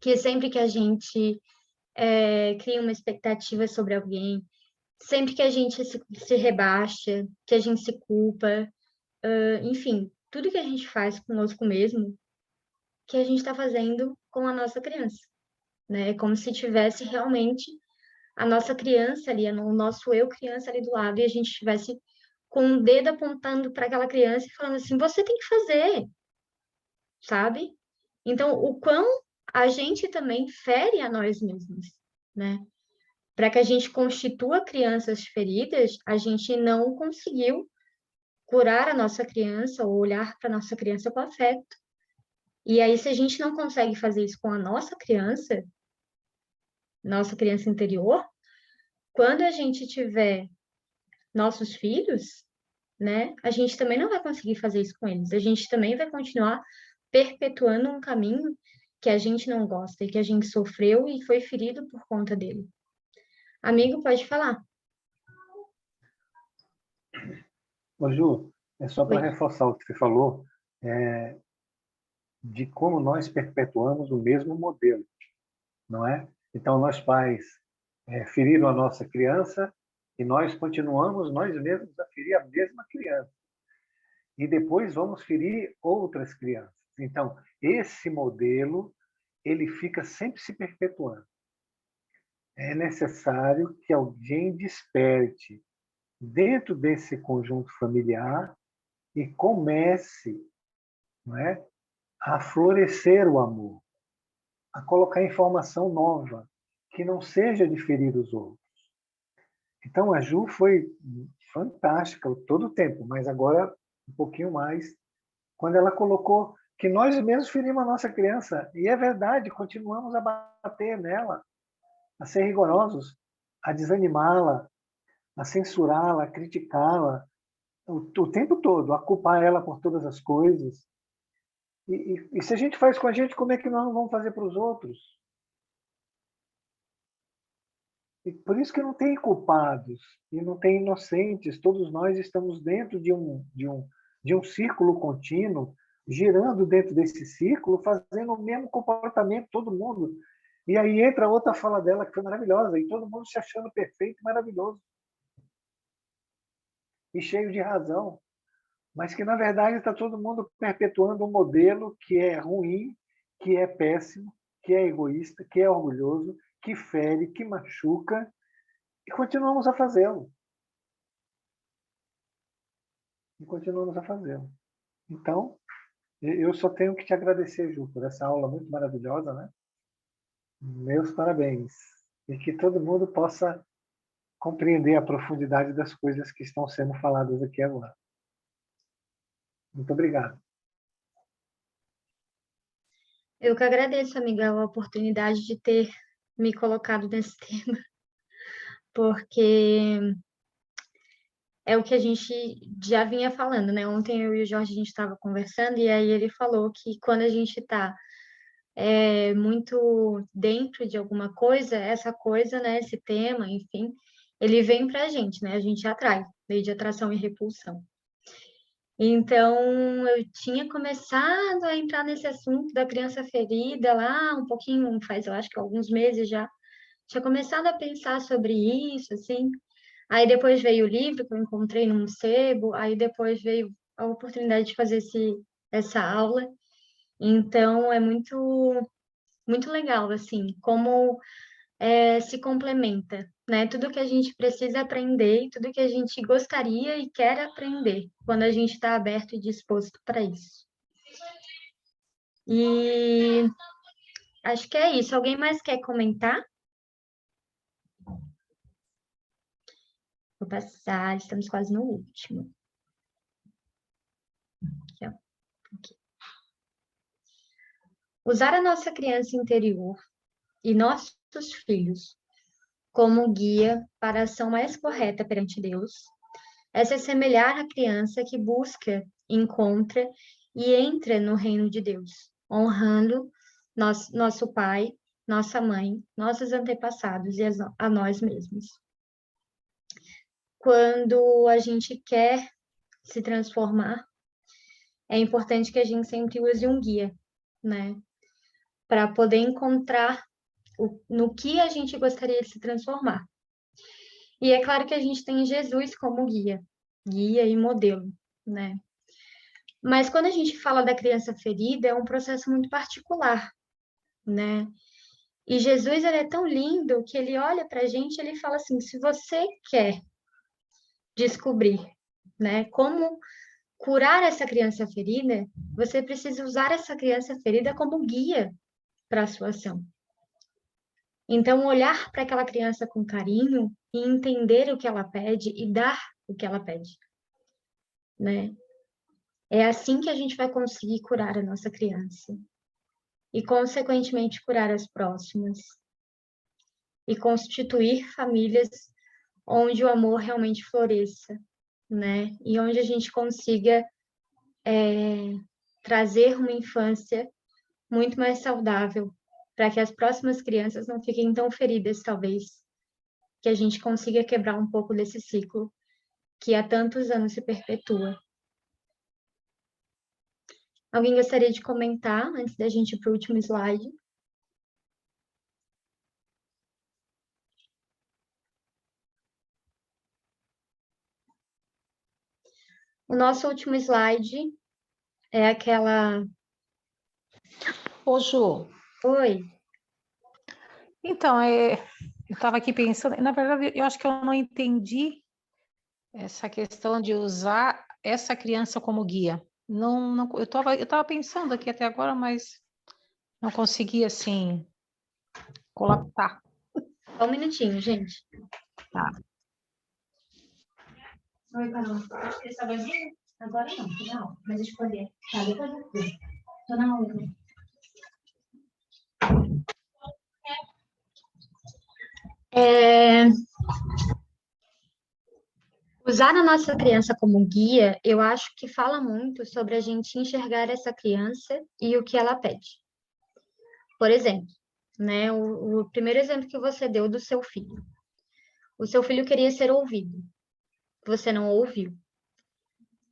que sempre que a gente cria uma expectativa sobre alguém, sempre que a gente se rebaixa, que a gente se culpa, enfim, tudo que a gente faz conosco mesmo, que a gente está fazendo com a nossa criança, né? É como se tivesse realmente a nossa criança ali, o nosso eu criança ali do lado, e a gente estivesse com um dedo apontando para aquela criança e falando assim: você tem que fazer, sabe? Então, o quão a gente também fere a nós mesmos, né? Para que a gente constitua crianças feridas, a gente não conseguiu curar a nossa criança ou olhar para a nossa criança com afeto. E aí, se a gente não consegue fazer isso com a nossa criança interior, quando a gente tiver nossos filhos, né, a gente também não vai conseguir fazer isso com eles. A gente também vai continuar perpetuando um caminho que a gente não gosta e que a gente sofreu e foi ferido por conta dele. Amigo, pode falar. Ô, Ju, É só para Oi. reforçar o que você falou, de como nós perpetuamos o mesmo modelo, não é? Então, nós pais feriram a nossa criança e nós continuamos nós mesmos a ferir a mesma criança. E depois vamos ferir outras crianças. Então, esse modelo, ele fica sempre se perpetuando. É necessário que alguém desperte dentro desse conjunto familiar e comece, não é, a florescer o amor, a colocar informação nova, que não seja de ferir os outros. Então, a Ju foi fantástica todo o tempo, mas agora um pouquinho mais, quando ela colocou que nós mesmos ferimos a nossa criança. E é verdade, continuamos a bater nela, a ser rigorosos, a desanimá-la, a censurá-la, a criticá-la, o tempo todo, a culpar ela por todas as coisas. E se a gente faz com a gente, como é que nós não vamos fazer para os outros? E por isso que não tem culpados e não tem inocentes. Todos nós estamos dentro de um círculo contínuo, girando dentro desse círculo, fazendo o mesmo comportamento, todo mundo. E aí entra outra fala dela, que foi maravilhosa, e todo mundo se achando perfeito, maravilhoso. E cheio de razão. Mas que, na verdade, está todo mundo perpetuando um modelo que é ruim, que é péssimo, que é egoísta, que é orgulhoso, que fere, que machuca, e continuamos a fazê-lo. E continuamos a fazê-lo. Então, eu só tenho que te agradecer, Ju, por essa aula muito maravilhosa, né? Meus parabéns. E que todo mundo possa compreender a profundidade das coisas que estão sendo faladas aqui agora. Muito obrigado. Eu que agradeço, amiga, a oportunidade de ter me colocado nesse tema, porque é o que a gente já vinha falando, né? Ontem eu e o Jorge, a gente estava conversando, e aí ele falou que quando a gente está muito dentro de alguma coisa, essa coisa, né, esse tema, enfim, ele vem para a gente, né? A gente atrai, lei de atração e repulsão. Então, eu tinha começado a entrar nesse assunto da criança ferida lá, um pouquinho, faz, eu acho que alguns meses já, tinha começado a pensar sobre isso, assim. Aí depois veio o livro que eu encontrei num sebo, aí depois veio a oportunidade de fazer essa aula. Então, é muito legal, assim, como se complementa, né? Tudo que a gente precisa aprender e tudo que a gente gostaria e quer aprender, quando a gente está aberto e disposto para isso. E acho que é isso. Alguém mais quer comentar? Vou passar, estamos quase no último. Aqui, ó. Aqui. Usar a nossa criança interior e nossos filhos como guia para a ação mais correta perante Deus é se assemelhar à criança que busca, encontra e entra no reino de Deus, honrando nosso pai, nossa mãe, nossos antepassados e a nós mesmos. Quando a gente quer se transformar, é importante que a gente sempre use um guia, né? Para poder encontrar no que a gente gostaria de se transformar. E é claro que a gente tem Jesus como guia e modelo, né? Mas quando a gente fala da criança ferida, é um processo muito particular, né? E Jesus, ele é tão lindo que ele olha para a gente e ele fala assim, se você quer descobrir, né, como curar essa criança ferida, você precisa usar essa criança ferida como guia para a sua ação. Então, olhar para aquela criança com carinho e entender o que ela pede e dar o que ela pede, né? É assim que a gente vai conseguir curar a nossa criança e, consequentemente, curar as próximas e constituir famílias onde o amor realmente floresça, né? E onde a gente consiga trazer uma infância muito mais saudável para que as próximas crianças não fiquem tão feridas, talvez, que a gente consiga quebrar um pouco desse ciclo que há tantos anos se perpetua, Alguém gostaria de comentar antes da gente ir para o último slide? O nosso último slide é aquela... Ô, Ju, Oi, então, eu estava aqui pensando, na verdade, eu acho que eu não entendi essa questão de usar essa criança como guia. Eu tava pensando aqui até agora, mas não consegui, assim, colapsar. só um minutinho, gente. Tá. Oi, Carol. Quer sabadinho? Agora não, tô na aula, mas escolher. Tá, depois eu fui. Tô na aula. Usar a nossa criança como guia, eu acho que fala muito sobre a gente enxergar essa criança e o que ela pede. Por exemplo, né, o primeiro exemplo que você deu do seu filho. O seu filho queria ser ouvido. Você não ouviu.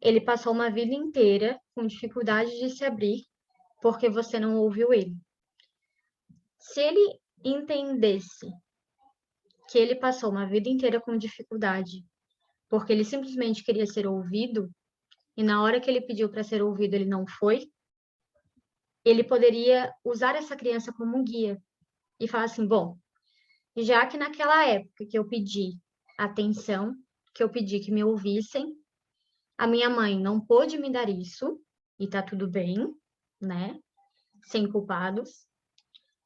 Ele passou uma vida inteira com dificuldade de se abrir porque você não ouviu ele. Se ele entendesse que ele passou uma vida inteira com dificuldade porque ele simplesmente queria ser ouvido, e na hora que ele pediu para ser ouvido ele não foi, ele poderia usar essa criança como um guia e falar assim, bom, já que naquela época que eu pedi atenção, que eu pedi que me ouvissem, a minha mãe não pôde me dar isso, e tá tudo bem, né? Sem culpados.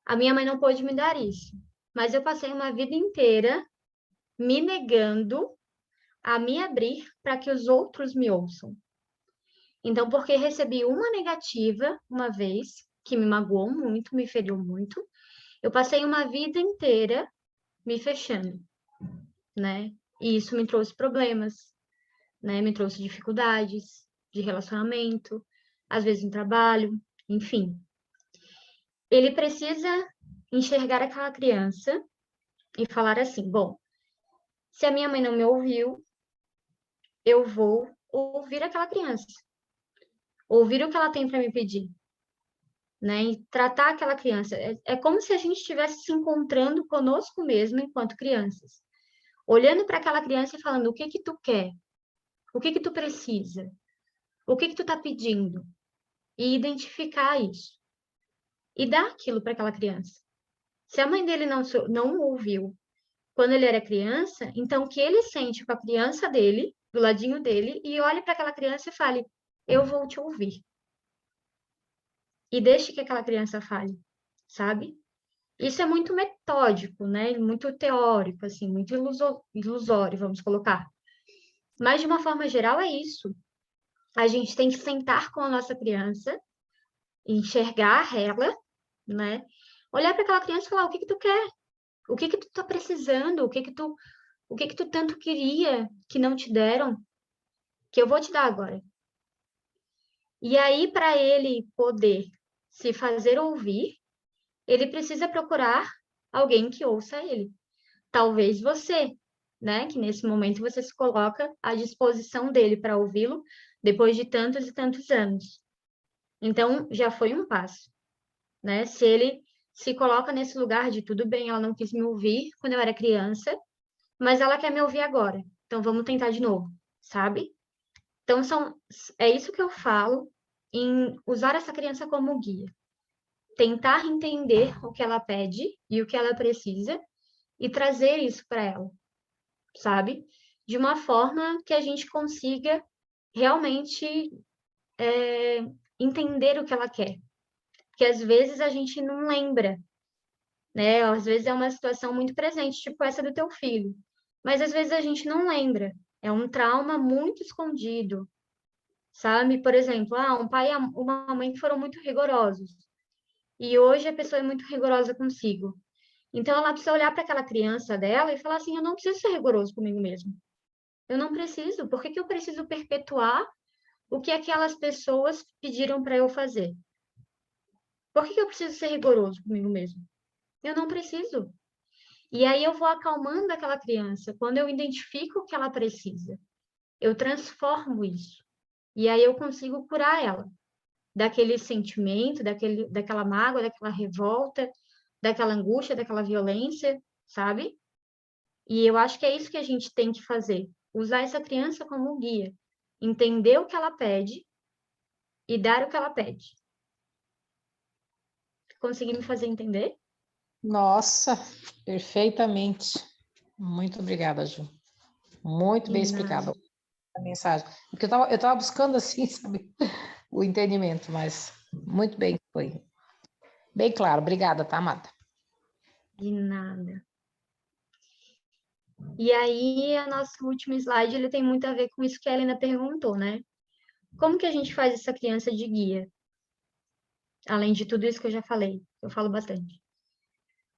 A minha mãe não pôde me dar isso, mas eu passei uma vida inteira me negando a me abrir para que os outros me ouçam. Então, porque recebi uma negativa uma vez, que me magoou muito, me feriu muito, eu passei uma vida inteira me fechando, né? E isso me trouxe problemas, né? Me trouxe dificuldades de relacionamento, às vezes no trabalho, enfim. Ele precisa enxergar aquela criança e falar assim: bom, se a minha mãe não me ouviu, eu vou ouvir aquela criança, ouvir o que ela tem para me pedir, né? E tratar aquela criança. É como se a gente estivesse se encontrando conosco mesmo enquanto crianças, olhando para aquela criança e falando: o que que tu quer? O que que tu precisa? O que que tu tá pedindo? E identificar isso. E dar aquilo para aquela criança. Se a mãe dele não ouviu quando ele era criança, então que ele sente com a criança dele, do ladinho dele, e olhe para aquela criança e fale: eu vou te ouvir. E deixe que aquela criança fale, sabe? Isso é muito metódico, né? Muito teórico, assim, muito ilusório, vamos colocar. Mas, de uma forma geral, é isso. A gente tem que sentar com a nossa criança, enxergar ela, né? Olhar para aquela criança e falar: o que que tu quer? O que que tu tá precisando? O que que tu tanto queria que não te deram? Que eu vou te dar agora. E aí, para ele poder se fazer ouvir, ele precisa procurar alguém que ouça ele. Talvez você, né? Que nesse momento você se coloca à disposição dele para ouvi-lo depois de tantos e tantos anos. Então, já foi um passo, né? Se ele se coloca nesse lugar de tudo bem, ela não quis me ouvir quando eu era criança, mas ela quer me ouvir agora. Então, vamos tentar de novo, sabe? Então, é isso que eu falo em usar essa criança como guia. Tentar entender o que ela pede e o que ela precisa e trazer isso para ela, sabe? De uma forma que a gente consiga realmente entender o que ela quer. Porque às vezes a gente não lembra, né? Às vezes é uma situação muito presente, tipo essa do teu filho. Mas às vezes a gente não lembra. É um trauma muito escondido, sabe? Por exemplo, um pai e uma mãe que foram muito rigorosos. E hoje a pessoa é muito rigorosa consigo. Então ela precisa olhar para aquela criança dela e falar assim: eu não preciso ser rigoroso comigo mesmo. Eu não preciso. Por que que eu preciso perpetuar o que aquelas pessoas pediram para eu fazer? Por que que eu preciso ser rigoroso comigo mesmo? Eu não preciso. E aí eu vou acalmando aquela criança. Quando eu identifico o que ela precisa, eu transformo isso. E aí eu consigo curar ela. daquele sentimento, daquela mágoa, daquela revolta, daquela angústia, daquela violência, sabe? E eu acho que é isso que a gente tem que fazer, usar essa criança como guia, entender o que ela pede e dar o que ela pede. Consegui me fazer entender? Nossa, perfeitamente. Muito obrigada, Ju. Muito bem De explicado nada. a mensagem. Porque eu tava buscando assim, sabe, o entendimento, mas muito bem, foi bem claro. Obrigada, tá, amada? De nada. E aí, o nosso último slide, ele tem muito a ver com isso que a Helena perguntou, né? Como que a gente faz essa criança de guia? Além de tudo isso que eu já falei, eu falo bastante.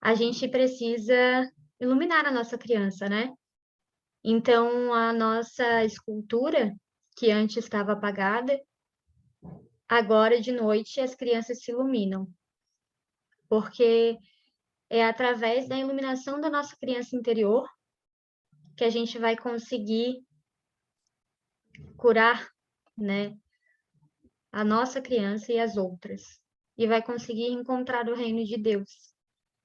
A gente precisa iluminar a nossa criança, né? Então, a nossa escultura, que antes estava apagada, agora de noite as crianças se iluminam. Porque é através da iluminação da nossa criança interior que a gente vai conseguir curar, né, a nossa criança e as outras. E vai conseguir encontrar o reino de Deus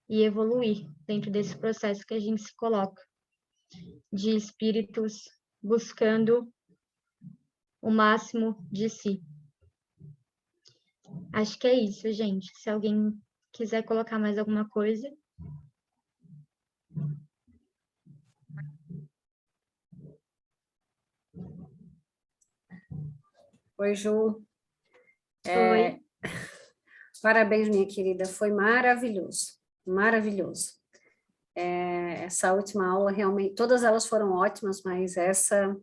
e evoluir dentro desse processo que a gente se coloca, de espíritos buscando o máximo de si. Acho que é isso, gente. Se alguém quiser colocar mais alguma coisa. Oi, Ju. Oi. Parabéns, minha querida. Foi maravilhoso. Maravilhoso. Essa última aula, realmente, todas elas foram ótimas, mas essa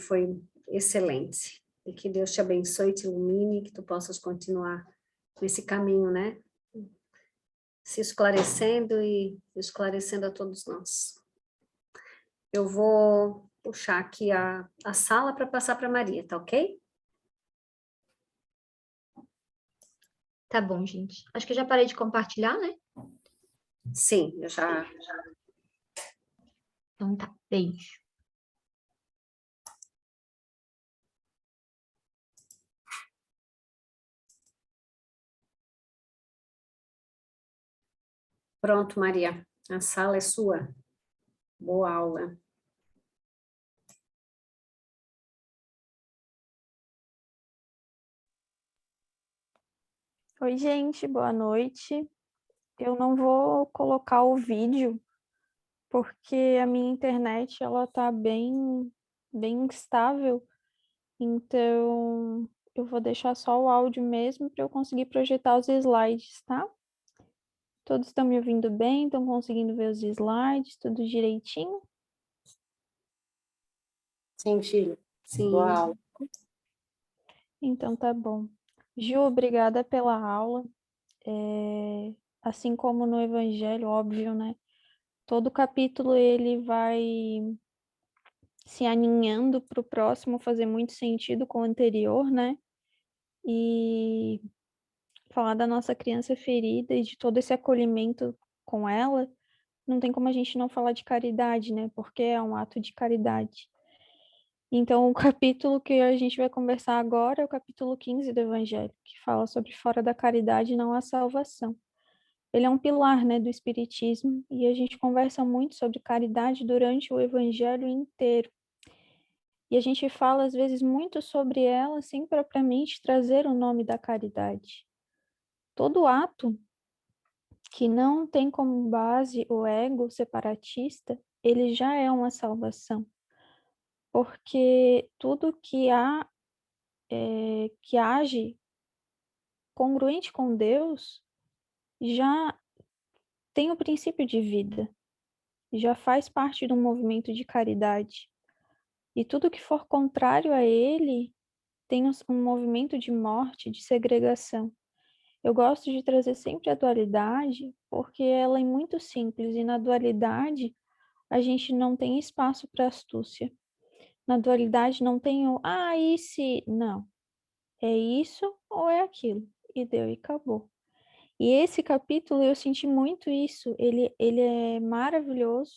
foi excelente. E que Deus te abençoe, te ilumine, que tu possas continuar nesse caminho, né? Se esclarecendo e esclarecendo a todos nós. Eu vou puxar aqui a sala para passar para Maria, tá ok? Tá bom, gente. Acho que eu já parei de compartilhar, né? Sim, eu já. Então tá. Beijo. Pronto, Maria. A sala é sua. Boa aula. Oi, gente, boa noite. Eu não vou colocar o vídeo porque a minha internet ela tá bem instável, então eu vou deixar só o áudio mesmo para eu conseguir projetar os slides, tá? Todos estão me ouvindo bem? Estão conseguindo ver os slides, tudo direitinho? Sim, filho. Sim. Boa aula. Então tá bom. Ju, obrigada pela aula. Assim como no Evangelho, óbvio, né? Todo capítulo ele vai se aninhando para o próximo fazer muito sentido com o anterior, né? E falar da nossa criança ferida e de todo esse acolhimento com ela, não tem como a gente não falar de caridade, né? Porque é um ato de caridade. Então, o capítulo que a gente vai conversar agora é o capítulo 15 do Evangelho, que fala sobre fora da caridade não há salvação. Ele é um pilar, né, do Espiritismo, e a gente conversa muito sobre caridade durante o Evangelho inteiro. E a gente fala, às vezes, muito sobre ela sem propriamente trazer o nome da caridade. Todo ato que não tem como base o ego separatista, ele já é uma salvação. Porque tudo que que age congruente com Deus já tem o princípio de vida, já faz parte do movimento de caridade. E tudo que for contrário a ele tem um movimento de morte, de segregação. Eu gosto de trazer sempre a dualidade, porque ela é muito simples, e na dualidade a gente não tem espaço para astúcia. Na dualidade não tem o, e se? Não. É isso ou é aquilo. E deu e acabou. E esse capítulo eu senti muito isso. Ele é maravilhoso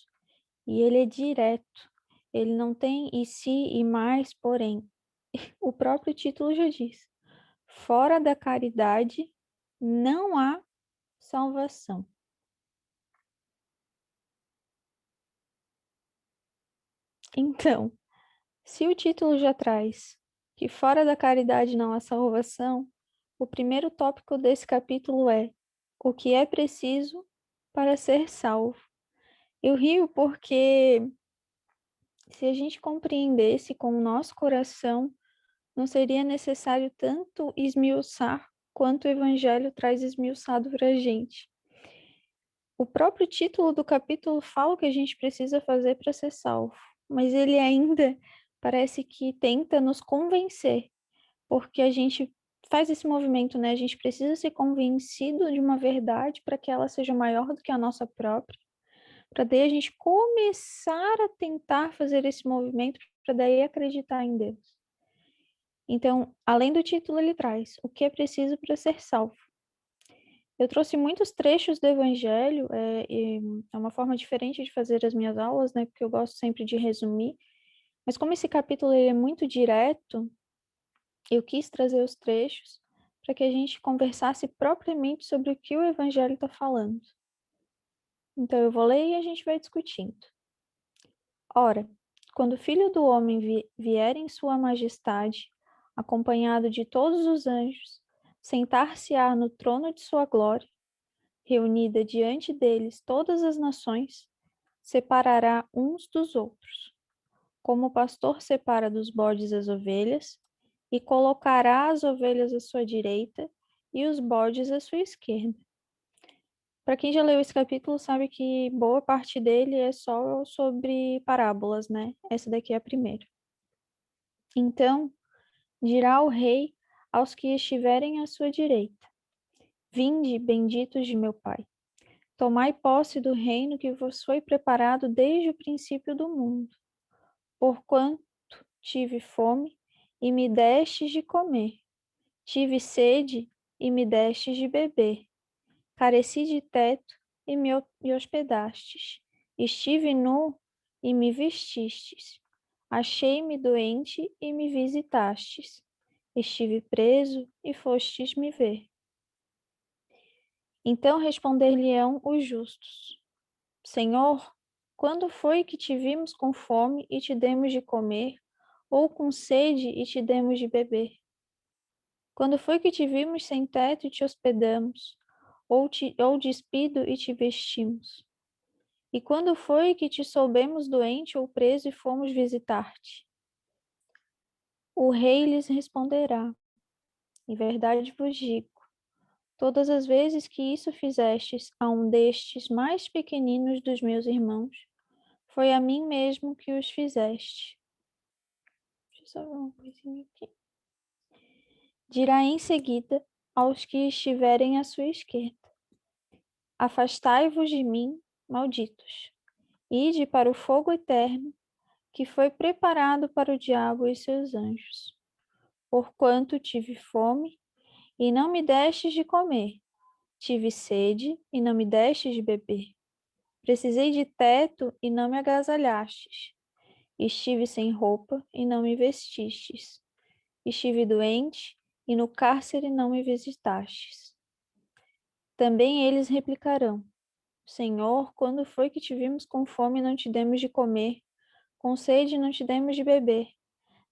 e ele é direto. Ele não tem e se e mais, porém. O próprio título já diz. fora da caridade não há salvação. Então, se o título já traz que fora da caridade não há salvação, o primeiro tópico desse capítulo é o que é preciso para ser salvo. Eu rio porque se a gente compreendesse com o nosso coração, não seria necessário tanto esmiuçar quanto o Evangelho traz esmiuçado para a gente. O próprio título do capítulo fala o que a gente precisa fazer para ser salvo, mas ele ainda parece que tenta nos convencer, porque a gente faz esse movimento, né? A gente precisa ser convencido de uma verdade para que ela seja maior do que a nossa própria, para daí a gente começar a tentar fazer esse movimento, para daí acreditar em Deus. Então, além do título, ele traz o que é preciso para ser salvo. Eu trouxe muitos trechos do Evangelho, é uma forma diferente de fazer as minhas aulas, né? Porque eu gosto sempre de resumir. Mas como esse capítulo ele é muito direto, eu quis trazer os trechos para que a gente conversasse propriamente sobre o que o Evangelho está falando. Então eu vou ler e a gente vai discutindo. Ora, quando o Filho do Homem vier em sua majestade, acompanhado de todos os anjos, sentar-se-á no trono de sua glória, reunida diante deles todas as nações, separará uns dos outros, como o pastor separa dos bodes as ovelhas, e colocará as ovelhas à sua direita e os bodes à sua esquerda. Para quem já leu esse capítulo, sabe que boa parte dele é só sobre parábolas, né? Essa daqui é a primeira. Então, dirá o rei aos que estiverem à sua direita: Vinde, benditos de meu Pai. Tomai posse do reino que vos foi preparado desde o princípio do mundo. Porquanto tive fome e me destes de comer, tive sede e me destes de beber, careci de teto e me hospedastes, estive nu e me vestistes, achei-me doente e me visitastes, estive preso e fostes me ver. Então responder-lhe-ão os justos: Senhor, quando foi que te vimos com fome e te demos de comer, ou com sede e te demos de beber? Quando foi que te vimos sem teto e te hospedamos, ou despido e te vestimos? E quando foi que te soubemos doente ou preso e fomos visitar-te? O rei lhes responderá: Em verdade vos digo, todas as vezes que isso fizestes a um destes mais pequeninos dos meus irmãos, foi a mim mesmo que os fizeste. Deixa eu só ver uma coisinha aqui. Dirá em seguida aos que estiverem à sua esquerda: Afastai-vos de mim, malditos, ide para o fogo eterno, que foi preparado para o diabo e seus anjos. Porquanto tive fome, e não me destes de comer, tive sede, e não me destes de beber. Precisei de teto, e não me agasalhastes. Estive sem roupa, e não me vestistes. Estive doente, e no cárcere não me visitastes. Também eles replicarão: Senhor, quando foi que te vimos com fome e não te demos de comer, com sede e não te demos de beber,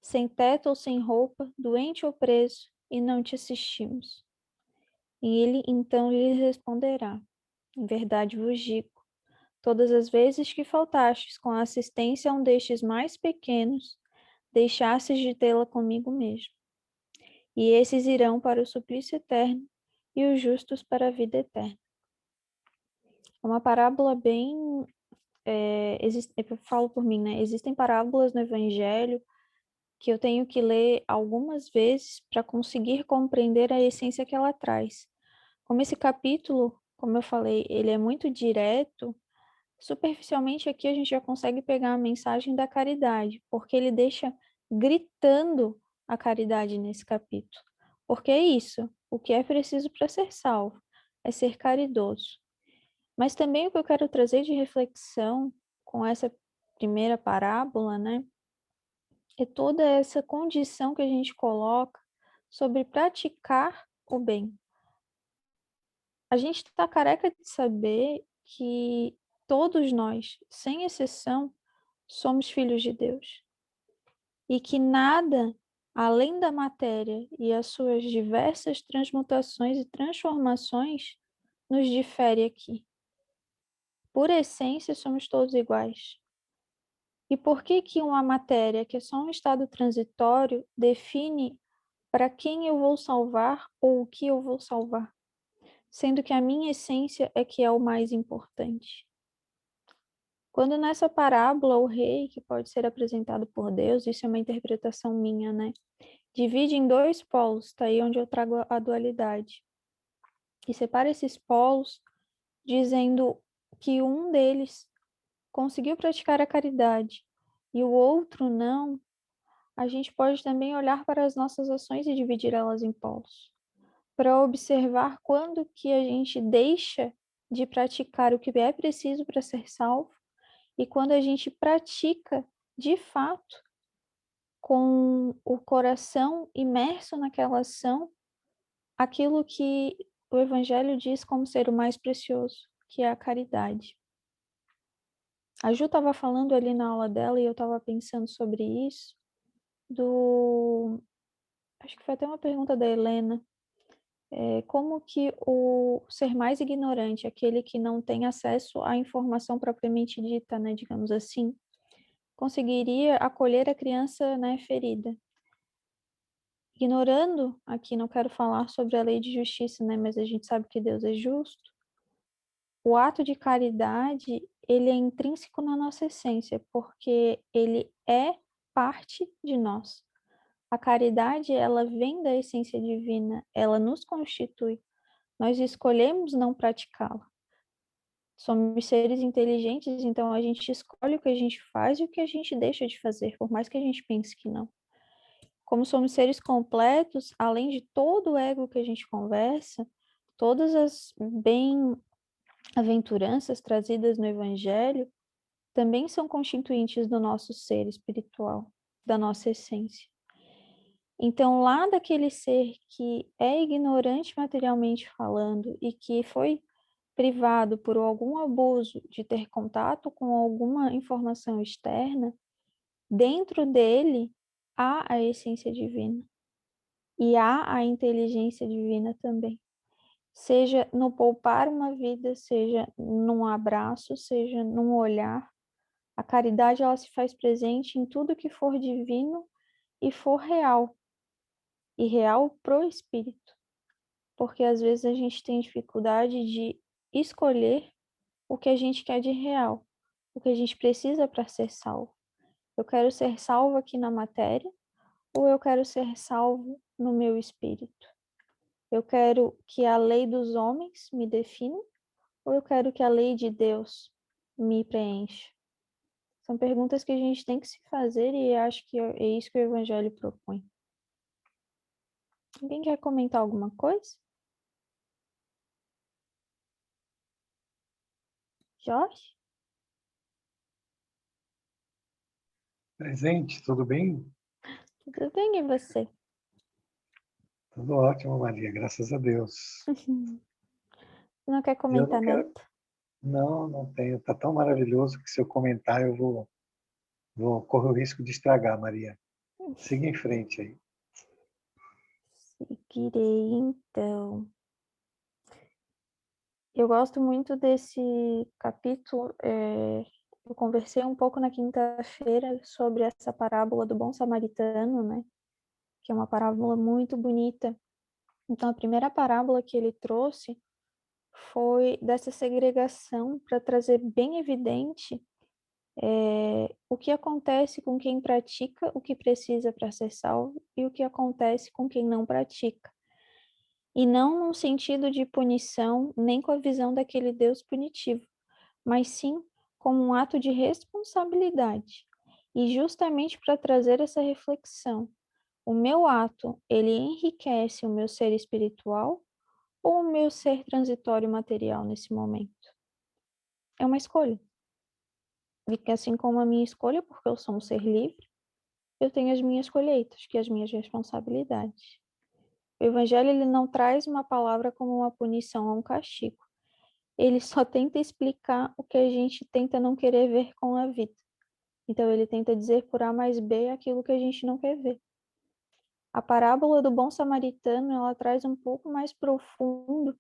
sem teto ou sem roupa, doente ou preso, e não te assistimos? E ele então lhes responderá: Em verdade vos digo, todas as vezes que faltastes com a assistência a um destes mais pequenos, deixastes de tê-la comigo mesmo. E esses irão para o suplício eterno, e os justos para a vida eterna. É uma parábola bem... eu falo por mim, né? Existem parábolas no Evangelho que eu tenho que ler algumas vezes para conseguir compreender a essência que ela traz. Como esse capítulo, como eu falei, ele é muito direto, superficialmente aqui a gente já consegue pegar a mensagem da caridade, porque ele deixa gritando a caridade nesse capítulo. Porque é isso, o que é preciso para ser salvo é ser caridoso. Mas também o que eu quero trazer de reflexão com essa primeira parábola, né, é toda essa condição que a gente coloca sobre praticar o bem. A gente está careca de saber que todos nós, sem exceção, somos filhos de Deus. E que nada, além da matéria e as suas diversas transmutações e transformações, nos difere aqui. Por essência, somos todos iguais. E por que uma matéria, que é só um estado transitório, define para quem eu vou salvar ou o que eu vou salvar? Sendo que a minha essência é que é o mais importante. Quando nessa parábola o rei, que pode ser apresentado por Deus, isso é uma interpretação minha, né? Divide em dois polos, tá aí onde eu trago a dualidade. E separa esses polos, dizendo que um deles conseguiu praticar a caridade e o outro não. A gente pode também olhar para as nossas ações e dividir elas em polos, para observar quando que a gente deixa de praticar o que é preciso para ser salvo e quando a gente pratica de fato com o coração imerso naquela ação aquilo que o Evangelho diz como ser o mais precioso, que é a caridade. A Ju estava falando ali na aula dela e eu estava pensando sobre isso, acho que foi até uma pergunta da Helena, como que o ser mais ignorante, aquele que não tem acesso à informação propriamente dita, né, digamos assim, conseguiria acolher a criança, né, ferida. Ignorando, aqui não quero falar sobre a lei de justiça, né, mas a gente sabe que Deus é justo. O ato de caridade, ele é intrínseco na nossa essência, porque ele é parte de nós. A caridade, ela vem da essência divina, ela nos constitui. Nós escolhemos não praticá-la. Somos seres inteligentes, então a gente escolhe o que a gente faz e o que a gente deixa de fazer, por mais que a gente pense que não. Como somos seres completos, além de todo o ego que a gente conversa, todas as bem-aventuranças trazidas no Evangelho também são constituintes do nosso ser espiritual, da nossa essência. Então, lá daquele ser que é ignorante materialmente falando e que foi privado por algum abuso de ter contato com alguma informação externa, dentro dele há a essência divina e há a inteligência divina também. Seja no poupar uma vida, seja num abraço, seja num olhar, a caridade ela se faz presente em tudo que for divino e for real, e real pro espírito, porque às vezes a gente tem dificuldade de escolher o que a gente quer de real, o que a gente precisa para ser salvo. Eu quero ser salvo aqui na matéria ou eu quero ser salvo no meu espírito? Eu quero que a lei dos homens me defina ou eu quero que a lei de Deus me preencha? São perguntas que a gente tem que se fazer e acho que é isso que o Evangelho propõe. Alguém quer comentar alguma coisa? Jorge? Presente, tudo bem? Tudo bem, e você? Tudo ótimo, Maria, graças a Deus. Não quer Eu comentar não quero. nada? Não, não tenho. Está tão maravilhoso que se eu comentar eu vou correr o risco de estragar, Maria. Siga em frente aí. Seguirei, então. Eu gosto muito desse capítulo. Eu conversei um pouco na quinta-feira sobre essa parábola do bom samaritano, né? Que é uma parábola muito bonita. Então, a primeira parábola que ele trouxe foi dessa segregação para trazer bem evidente o que acontece com quem pratica o que precisa para ser salvo e o que acontece com quem não pratica. E não num sentido de punição, nem com a visão daquele Deus punitivo, mas sim como um ato de responsabilidade. E justamente para trazer essa reflexão, o meu ato, ele enriquece o meu ser espiritual ou o meu ser transitório material nesse momento? É uma escolha. E que assim como a minha escolha, porque eu sou um ser livre, eu tenho as minhas colheitas, que é as minhas responsabilidades. O evangelho ele não traz uma palavra como uma punição ou um castigo. Ele só tenta explicar o que a gente tenta não querer ver com a vida. Então ele tenta dizer por A mais B aquilo que a gente não quer ver. A parábola do bom samaritano, ela traz um pouco mais profundo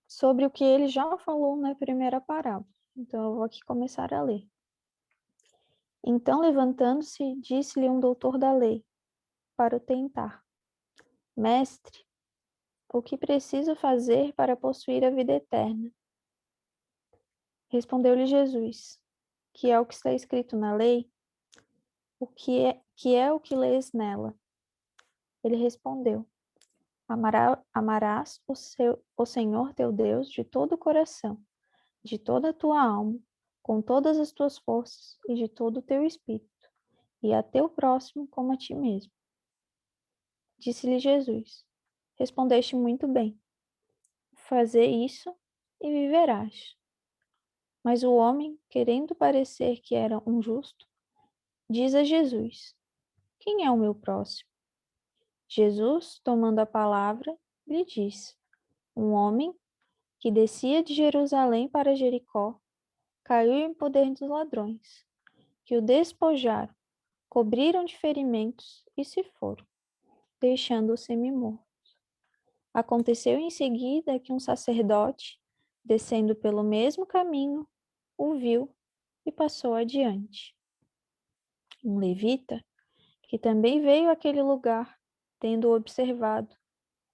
sobre o que ele já falou na primeira parábola. Então eu vou aqui começar a ler. Então, levantando-se, disse-lhe um doutor da lei, para o tentar: Mestre, o que preciso fazer para possuir a vida eterna? Respondeu-lhe Jesus: Que é o que está escrito na lei? Que é o que lês nela? Ele respondeu: Amarás o Senhor teu Deus de todo o coração, de toda a tua alma, com todas as tuas forças e de todo o teu espírito, e a teu próximo como a ti mesmo. Disse-lhe Jesus: Respondeste muito bem. Faze isso e viverás. Mas o homem, querendo parecer que era um justo, diz a Jesus: Quem é o meu próximo? Jesus, tomando a palavra, lhe disse: Um homem que descia de Jerusalém para Jericó caiu em poder dos ladrões, que o despojaram, cobriram de ferimentos e se foram, deixando-o semi-morto. Aconteceu em seguida que um sacerdote, descendo pelo mesmo caminho, o viu e passou adiante. Um levita, que também veio àquele lugar, tendo-o observado,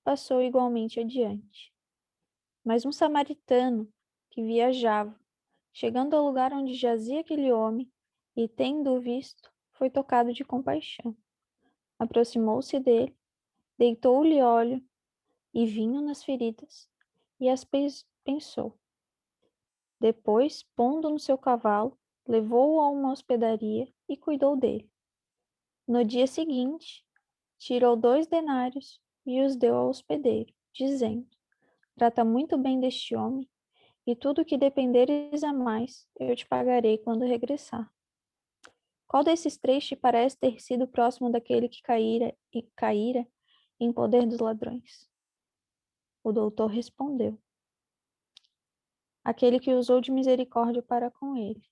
passou igualmente adiante. Mas um samaritano, que viajava, chegando ao lugar onde jazia aquele homem, e tendo-o visto, foi tocado de compaixão. Aproximou-se dele, deitou-lhe óleo e vinho nas feridas, e as pensou. Depois, pondo no seu cavalo, levou-o a uma hospedaria e cuidou dele. No dia seguinte, tirou 2 denários e os deu ao hospedeiro, dizendo: Trata muito bem deste homem, e tudo o que dependeres a mais, eu te pagarei quando regressar. Qual desses 3 te parece ter sido próximo daquele que caíra em poder dos ladrões? O doutor respondeu: Aquele que usou de misericórdia para com ele.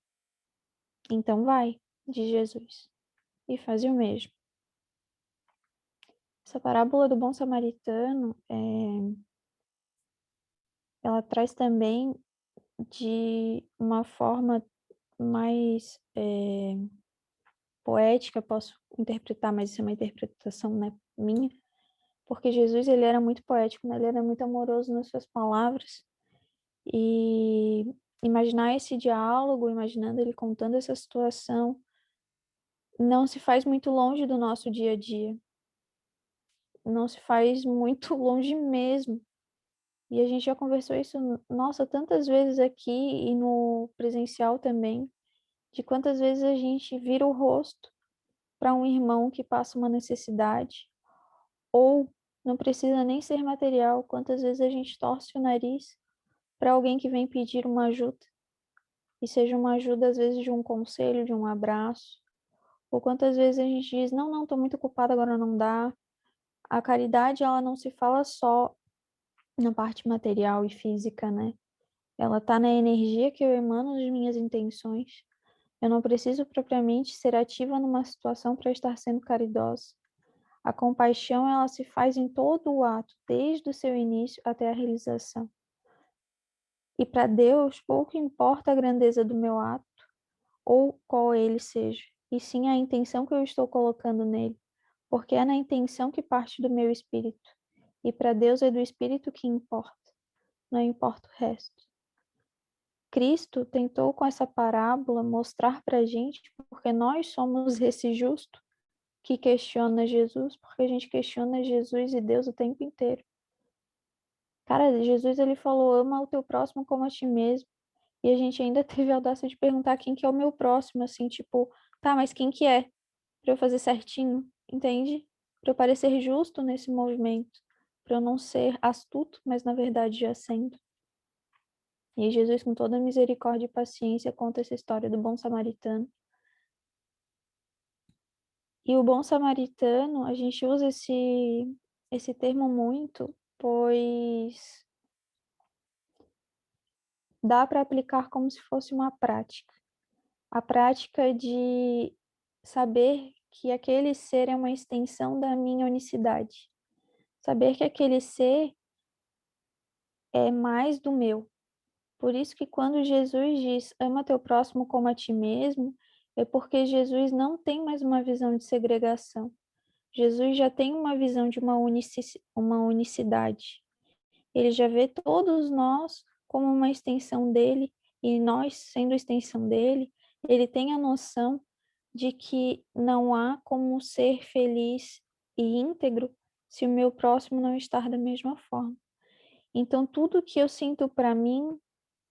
Então vai, diz Jesus, e faz o mesmo. Essa parábola do bom samaritano, ela traz também de uma forma mais poética, posso interpretar, mas isso é uma interpretação, né, minha, porque Jesus ele era muito poético, né? Ele era muito amoroso nas suas palavras, e imaginar esse diálogo, imaginando ele contando essa situação, não se faz muito longe do nosso dia a dia, não se faz muito longe mesmo. E a gente já conversou isso, nossa, tantas vezes aqui e no presencial também, de quantas vezes a gente vira o rosto para um irmão que passa uma necessidade, ou não precisa nem ser material, quantas vezes a gente torce o nariz para alguém que vem pedir uma ajuda, e seja uma ajuda às vezes de um conselho, de um abraço, ou quantas vezes a gente diz, não, estou muito ocupada, agora não dá. A caridade, ela não se fala só na parte material e física, né? Ela está na energia que eu emano das minhas intenções. Eu não preciso propriamente ser ativa numa situação para estar sendo caridosa. A compaixão, ela se faz em todo o ato, desde o seu início até a realização. E para Deus, pouco importa a grandeza do meu ato, ou qual ele seja, e sim a intenção que eu estou colocando nele, porque é na intenção que parte do meu espírito. E para Deus é do espírito que importa, não importa o resto. Cristo tentou com essa parábola mostrar para a gente porque nós somos esse justo que questiona Jesus, porque a gente questiona Jesus e Deus o tempo inteiro. Cara, Jesus ele falou, ama o teu próximo como a ti mesmo. E a gente ainda teve a audácia de perguntar quem que é o meu próximo, assim, tipo, tá, mas quem que é? Para eu fazer certinho, entende? Para eu parecer justo nesse movimento, para eu não ser astuto, mas na verdade já sendo. E Jesus, com toda a misericórdia e paciência, conta essa história do bom samaritano. E o bom samaritano, a gente usa esse termo muito, pois dá para aplicar como se fosse uma prática. A prática de saber que aquele ser é uma extensão da minha unicidade. Saber que aquele ser é mais do meu. Por isso que quando Jesus diz, ama teu próximo como a ti mesmo, é porque Jesus não tem mais uma visão de segregação. Jesus já tem uma visão de uma unicidade. Ele já vê todos nós como uma extensão dele, e nós sendo extensão dele, ele tem a noção de que não há como ser feliz e íntegro se o meu próximo não estar da mesma forma. Então, tudo que eu sinto para mim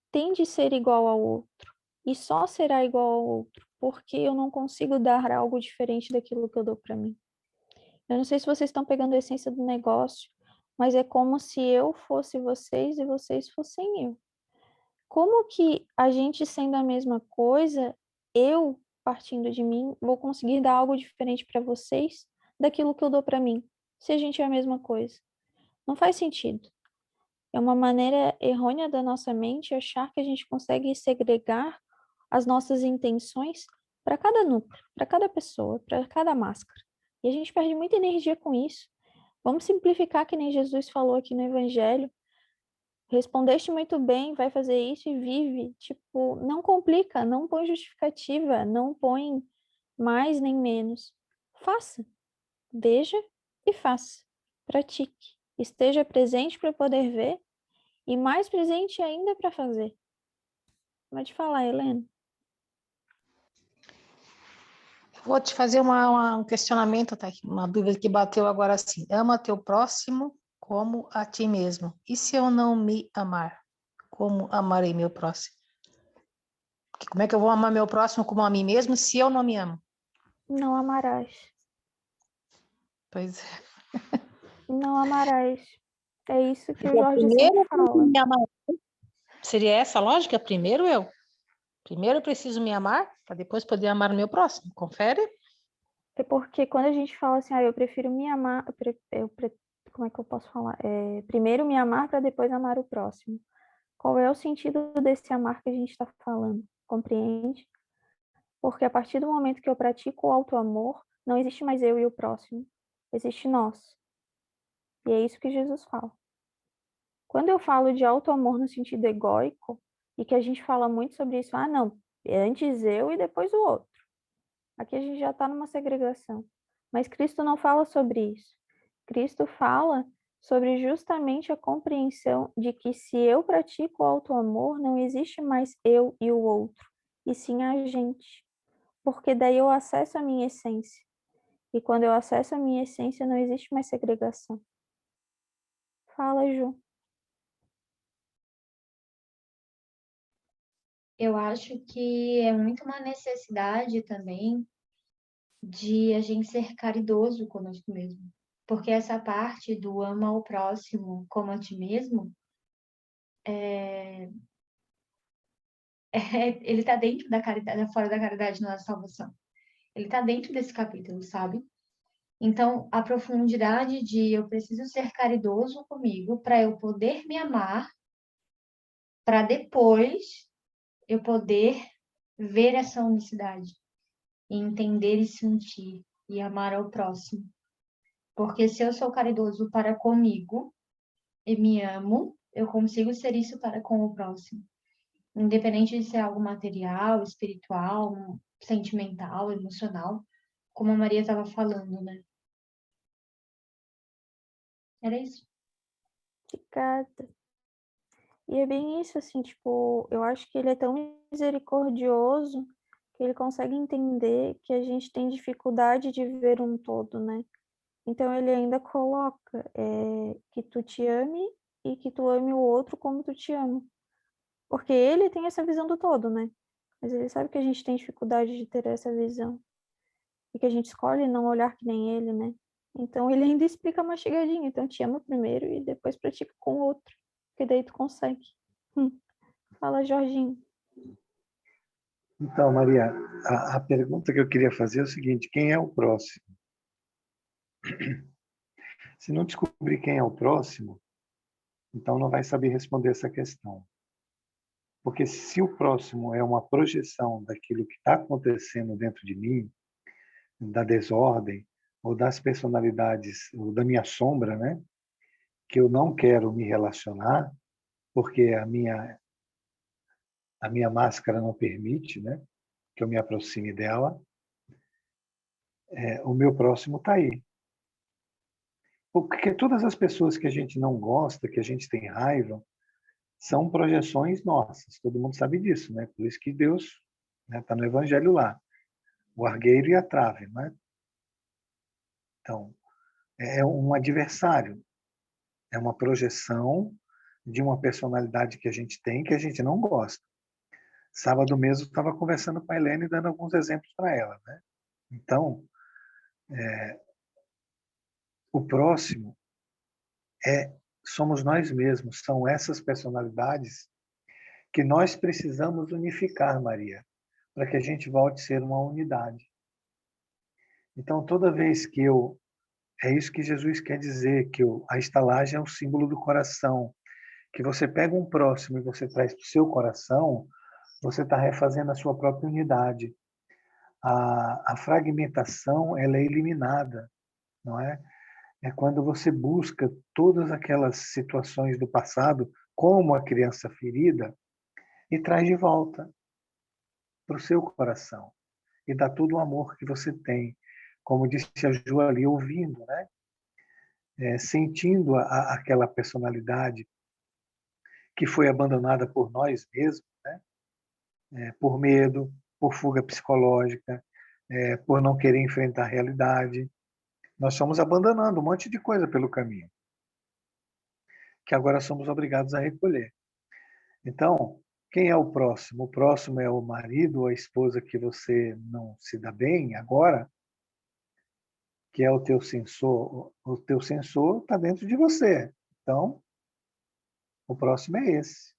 tem de ser igual ao outro, e só será igual ao outro, porque eu não consigo dar algo diferente daquilo que eu dou para mim. Eu não sei se vocês estão pegando a essência do negócio, mas é como se eu fosse vocês e vocês fossem eu. Como que a gente sendo a mesma coisa, eu, partindo de mim, vou conseguir dar algo diferente para vocês daquilo que eu dou para mim, se a gente é a mesma coisa? Não faz sentido. É uma maneira errônea da nossa mente achar que a gente consegue segregar as nossas intenções para cada núcleo, para cada pessoa, para cada máscara. E a gente perde muita energia com isso. Vamos simplificar que nem Jesus falou aqui no Evangelho. Respondeste muito bem, vai fazer isso e vive. Tipo, não complica, não põe justificativa, não põe mais nem menos. Faça, veja e faça. Pratique. Esteja presente para poder ver e mais presente ainda para fazer. Pode falar, Helena. Vou te fazer um questionamento, tá? Uma dúvida que bateu agora assim. Ama teu próximo como a ti mesmo. E se eu não me amar? Como amarei meu próximo? Como é que eu vou amar meu próximo como a mim mesmo se eu não me amo? Não amarás. Pois é. Não amarás. É isso que o Então, Jorge primeiro sempre eu preciso fala. me amar. Seria essa a lógica? Primeiro eu. Primeiro eu preciso me amar para depois poder amar o meu próximo. Confere? É porque quando a gente fala assim, eu prefiro me amar, como é que eu posso falar? Primeiro me amar para depois amar o próximo. Qual é o sentido desse amar que a gente está falando? Compreende? Porque a partir do momento que eu pratico o auto-amor, não existe mais eu e o próximo. Existe nós. E é isso que Jesus fala. Quando eu falo de auto-amor no sentido egóico, e que a gente fala muito sobre isso, não, é antes eu e depois o outro. Aqui a gente já está numa segregação. Mas Cristo não fala sobre isso. Cristo fala sobre justamente a compreensão de que se eu pratico o auto-amor, não existe mais eu e o outro, e sim a gente. Porque daí eu acesso a minha essência. E quando eu acesso a minha essência, não existe mais segregação. Fala, Ju. Eu acho que é muito uma necessidade também de a gente ser caridoso conosco mesmo. Porque essa parte do ama ao próximo como a ti mesmo, ele está dentro da caridade, fora da caridade não é salvação. Ele está dentro desse capítulo, sabe? Então, a profundidade de eu preciso ser caridoso comigo para eu poder me amar, para depois eu poder ver essa unicidade e entender e sentir e amar ao próximo. Porque se eu sou caridoso para comigo e me amo, eu consigo ser isso para com o próximo. Independente de ser algo material, espiritual, sentimental, emocional, como a Maria estava falando, né? Era isso. Obrigada. E é bem isso, assim, tipo, eu acho que ele é tão misericordioso que ele consegue entender que a gente tem dificuldade de ver um todo, né? Então ele ainda coloca que tu te ame e que tu ame o outro como tu te ama. Porque ele tem essa visão do todo, né? Mas ele sabe que a gente tem dificuldade de ter essa visão. E que a gente escolhe não olhar que nem ele, né? Então ele ainda explica mastigadinho. Então te ama primeiro e depois pratica com o outro. Porque daí tu consegue. Fala, Jorginho. Então, Maria, a pergunta que eu queria fazer é o seguinte: quem é o próximo? Se não descobrir quem é o próximo, então não vai saber responder essa questão. Porque se o próximo é uma projeção daquilo que está acontecendo dentro de mim, da desordem, ou das personalidades, ou da minha sombra, né? Que eu não quero me relacionar, porque a minha máscara não permite, né? Que eu me aproxime dela, o meu próximo está aí. Porque todas as pessoas que a gente não gosta, que a gente tem raiva, são projeções nossas. Todo mundo sabe disso, né? Por isso que Deus, né, está no Evangelho lá, o argueiro e a trave, né? Então, é um adversário, é uma projeção de uma personalidade que a gente tem que a gente não gosta. Sábado mesmo estava conversando com a Helene e dando alguns exemplos para ela, né? Então, o próximo somos nós mesmos, são essas personalidades que nós precisamos unificar, Maria, para que a gente volte a ser uma unidade. Então, toda vez que é isso que Jesus quer dizer, que a estalagem é o símbolo do coração, que você pega um próximo e você traz para o seu coração, você está refazendo a sua própria unidade. A fragmentação, ela é eliminada, não é? É quando você busca todas aquelas situações do passado, como a criança ferida, e traz de volta para o seu coração. E dá todo o amor que você tem. Como disse a Ju ali, ouvindo, né? Sentindo aquela personalidade que foi abandonada por nós mesmos, né? Por medo, por fuga psicológica, por não querer enfrentar a realidade. Nós fomos abandonando um monte de coisa pelo caminho, que agora somos obrigados a recolher. Então, quem é o próximo? O próximo é o marido ou a esposa que você não se dá bem agora, que é o teu sensor. O teu sensor está dentro de você. Então, o próximo é esse.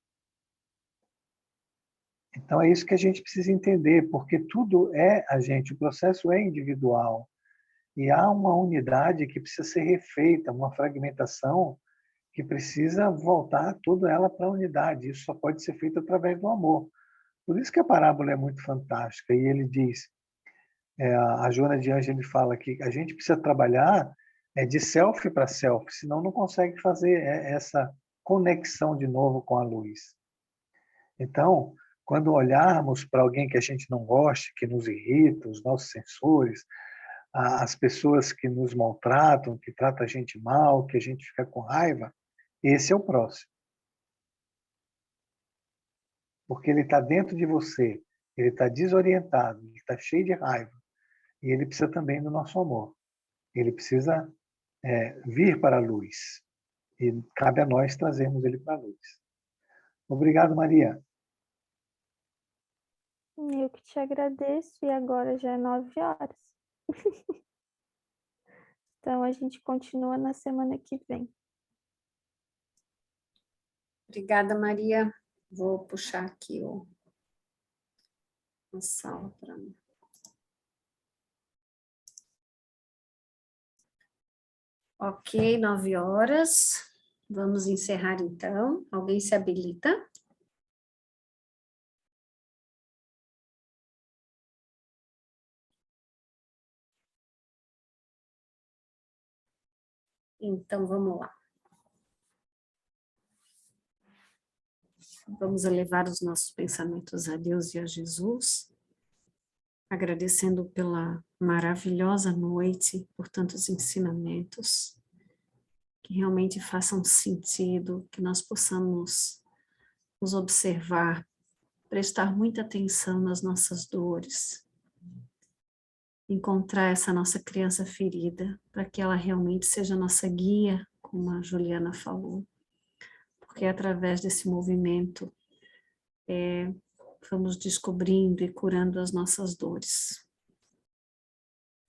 Então, é isso que a gente precisa entender, porque tudo é a gente, o processo é individual. E há uma unidade que precisa ser refeita, uma fragmentação que precisa voltar toda ela para a unidade. Isso só pode ser feito através do amor. Por isso que a parábola é muito fantástica. E ele diz, a Joana de Ângelo fala que a gente precisa trabalhar de self para self, senão não consegue fazer essa conexão de novo com a luz. Então, quando olharmos para alguém que a gente não goste, que nos irrita, os nossos sensores, as pessoas que nos maltratam, que tratam a gente mal, que a gente fica com raiva, esse é o próximo. Porque ele está dentro de você, ele está desorientado, ele está cheio de raiva, e ele precisa também do nosso amor. Ele precisa vir para a luz, e cabe a nós trazermos ele para a luz. Obrigado, Maria. Eu que te agradeço, e agora já é 9h. Então, a gente continua na semana que vem. Obrigada, Maria. Vou puxar aqui a sala para mim. Ok, 9h. Vamos encerrar então. Alguém se habilita? Então, vamos lá. Vamos elevar os nossos pensamentos a Deus e a Jesus, agradecendo pela maravilhosa noite, por tantos ensinamentos, que realmente façam sentido, que nós possamos nos observar, prestar muita atenção nas nossas dores, encontrar essa nossa criança ferida, para que ela realmente seja nossa guia, como a Juliana falou, porque através desse movimento vamos descobrindo e curando as nossas dores.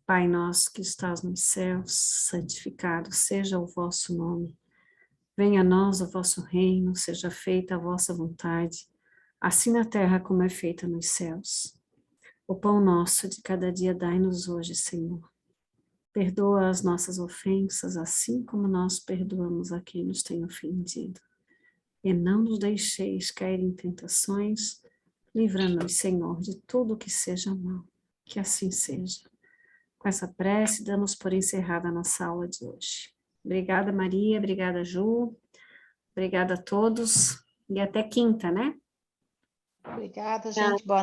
Pai nosso que estás nos céus, santificado seja o vosso nome. Venha a nós o vosso reino, seja feita a vossa vontade, assim na terra como é feita nos céus. O pão nosso de cada dia dai-nos hoje, Senhor. Perdoa as nossas ofensas, assim como nós perdoamos a quem nos tem ofendido. E não nos deixeis cair em tentações, livra-nos, Senhor, de tudo que seja mal. Que assim seja. Com essa prece, damos por encerrada a nossa aula de hoje. Obrigada, Maria, obrigada, Ju, obrigada a todos, e até quinta, né? Obrigada, gente. Boa